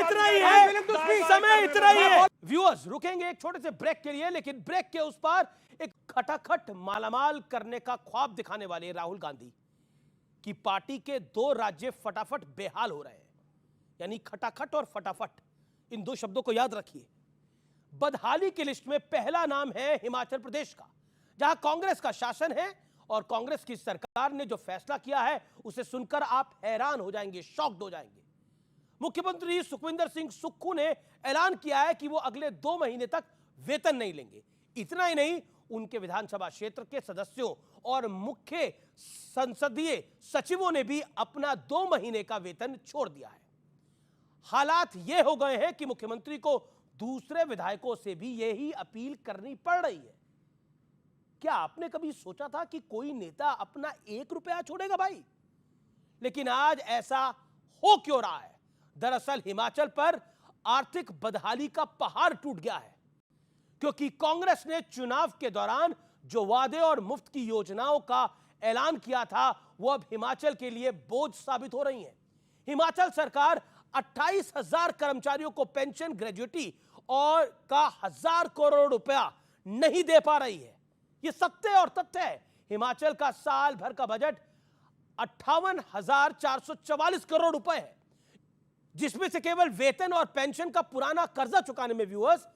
इतना ही है। व्यूअर्स रुकेंगे एक छोटे से ब्रेक के लिए, लेकिन ब्रेक के उस पार एक खटाखट मालामाल करने का ख्वाब दिखाने वाले राहुल गांधी की पार्टी के 2 राज्य फटाफट बेहाल हो रहे हैं। यानी खटाखट और फटाफट, इन 2 शब्दों को याद रखिए। बदहाली की लिस्ट में पहला नाम है हिमाचल प्रदेश का, जहां कांग्रेस का शासन है और कांग्रेस की सरकार ने जो फैसला किया है उसे सुनकर आप हैरान हो जाएंगे, शॉक्ड हो जाएंगे। मुख्यमंत्री सुखविंदर सिंह सुक्खू ने ऐलान किया है कि वो अगले 2 महीने तक वेतन नहीं लेंगे। इतना ही नहीं, उनके विधानसभा क्षेत्र के सदस्यों और मुख्य संसदीय सचिवों ने भी अपना 2 महीने का वेतन छोड़ दिया है। हालात ये हो गए हैं कि मुख्यमंत्री को दूसरे विधायकों से भी यही अपील करनी पड़ रही है। क्या आपने कभी सोचा था कि कोई नेता अपना 1 रुपया छोड़ेगा भाई? लेकिन आज ऐसा हो क्यों रहा है? दरअसल हिमाचल पर आर्थिक बदहाली का पहाड़ टूट गया है, क्योंकि कांग्रेस ने चुनाव के दौरान जो वादे और मुफ्त की योजनाओं का ऐलान किया था वो अब हिमाचल के लिए बोझ साबित हो रही हैं। हिमाचल सरकार 28,000 कर्मचारियों को पेंशन, ग्रेजुएटी और का 1,000 करोड़ रुपया नहीं दे पा रही है। ये सत्य और तथ्य है। हिमाचल का साल भर का बजट 58,444 करोड़ रुपए है, जिसमें से केवल वेतन और पेंशन का पुराना कर्जा चुकाने में व्यूअर्स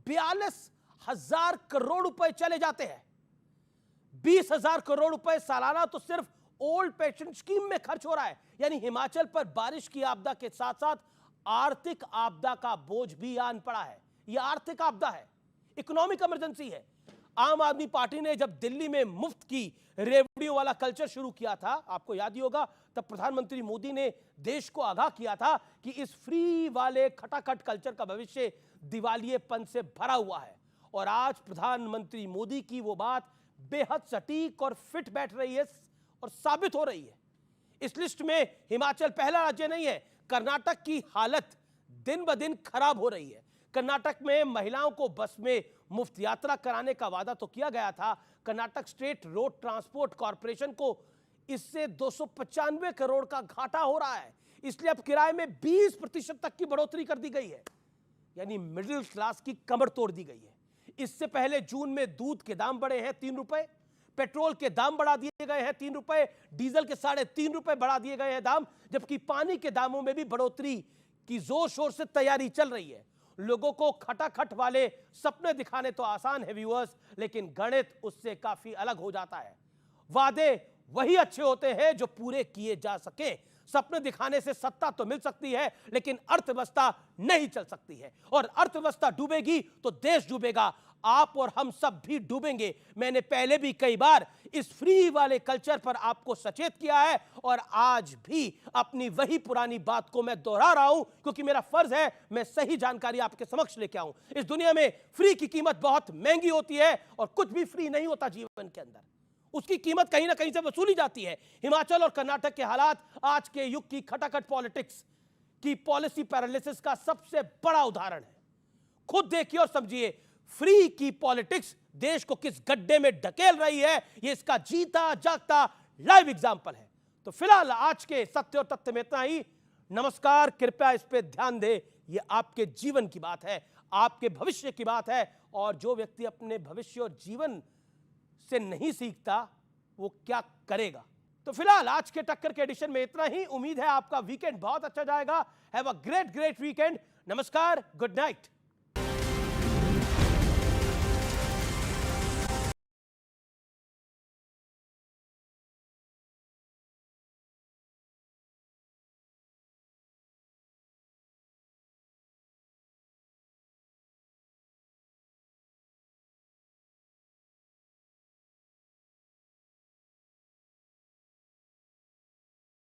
42,000 करोड़ रुपए चले जाते हैं। 20,000 करोड़ रुपए सालाना तो सिर्फ ओल्ड पेंशन स्कीम में खर्च हो रहा है। यानी हिमाचल पर बारिश की आपदा के साथ साथ आर्थिक आपदा का बोझ भी आन पड़ा है। यह आर्थिक आपदा है, इकोनॉमिक इमरजेंसी है। आम आदमी पार्टी ने जब दिल्ली में मुफ्त की रेवड़ियों वाला कल्चर शुरू किया था, आपको याद ही होगा, तब प्रधानमंत्री मोदी ने देश को आगाह किया था कि इस फ्री वाले खटाखट कल्चर का भविष्य दिवालियेपन से भरा हुआ है। और आज प्रधानमंत्री मोदी की वो बात बेहद सटीक और फिट बैठ रही है और साबित हो रही है। इस लिस्ट में हिमाचल पहला राज्य नहीं है। कर्नाटक की हालत दिन ब दिन खराब हो रही है। कर्नाटक में महिलाओं को बस में मुफ्त यात्रा कराने का वादा तो किया गया था। Karnataka state road transport corporation को इससे 295 करोड़ का घाटा हो रहा है, इसलिए अब किराए में 20% तक की बढ़ोतरी कर दी गई है। यानी मिडिल क्लास की कमर तोड़ दी गई है। इससे पहले जून में दूध के दाम बढ़े हैं 3 रुपए, पेट्रोल के दाम बढ़ा दिए गए हैं 3 रुपए, डीजल के 3.5 रुपए बढ़ा दिए गए हैं दाम, जबकि पानी के दामों में भी बढ़ोतरी की जोर शोर से तैयारी चल रही है। लोगों को खटाखट वाले सपने दिखाने तो आसान है व्यूअर्स, लेकिन गणित उससे काफी अलग हो जाता है। वादे वही अच्छे होते हैं जो पूरे किए जा सके। सपने दिखाने से सत्ता तो मिल सकती है, लेकिन अर्थव्यवस्था नहीं चल सकती है, और अर्थव्यवस्था डूबेगी तो देश डूबेगा, आप और हम सब भी डूबेंगे। मैंने पहले भी कई बार इस फ्री वाले कल्चर पर आपको सचेत किया है, और आज भी अपनी वही पुरानी बात को मैं दोहरा रहा हूं, क्योंकि मेरा फर्ज है मैं सही जानकारी आपके समक्ष लेके आऊं। इस दुनिया में फ्री की कीमत बहुत महंगी होती है, और कुछ भी फ्री नहीं होता जीवन के अंदर, उसकी कीमत कहीं ना कहीं से वसूली जाती है। हिमाचल और कर्नाटक के हालात आज के युग की खटाखट पॉलिटिक्स की पॉलिसी पैरालिसिस का सबसे बड़ा उदाहरण है। खुद देखिए और समझिए, फ्री की पॉलिटिक्स देश को किस गड्ढे में ढकेल रही है, ये इसका जीता जागता लाइव एग्जाम्पल है। तो फिलहाल आज के सत्य और तथ्य में इतना ही। नमस्कार, कृपया इस पे ध्यान दे, ये आपके जीवन की बात है, आपके भविष्य की बात है, और जो व्यक्ति अपने भविष्य और जीवन से नहीं सीखता वो क्या करेगा। तो फिलहाल आज के टक्कर के एडिशन में इतना ही। उम्मीद है आपका वीकेंड बहुत अच्छा जाएगा। Have a great weekend. नमस्कार, गुड नाइट।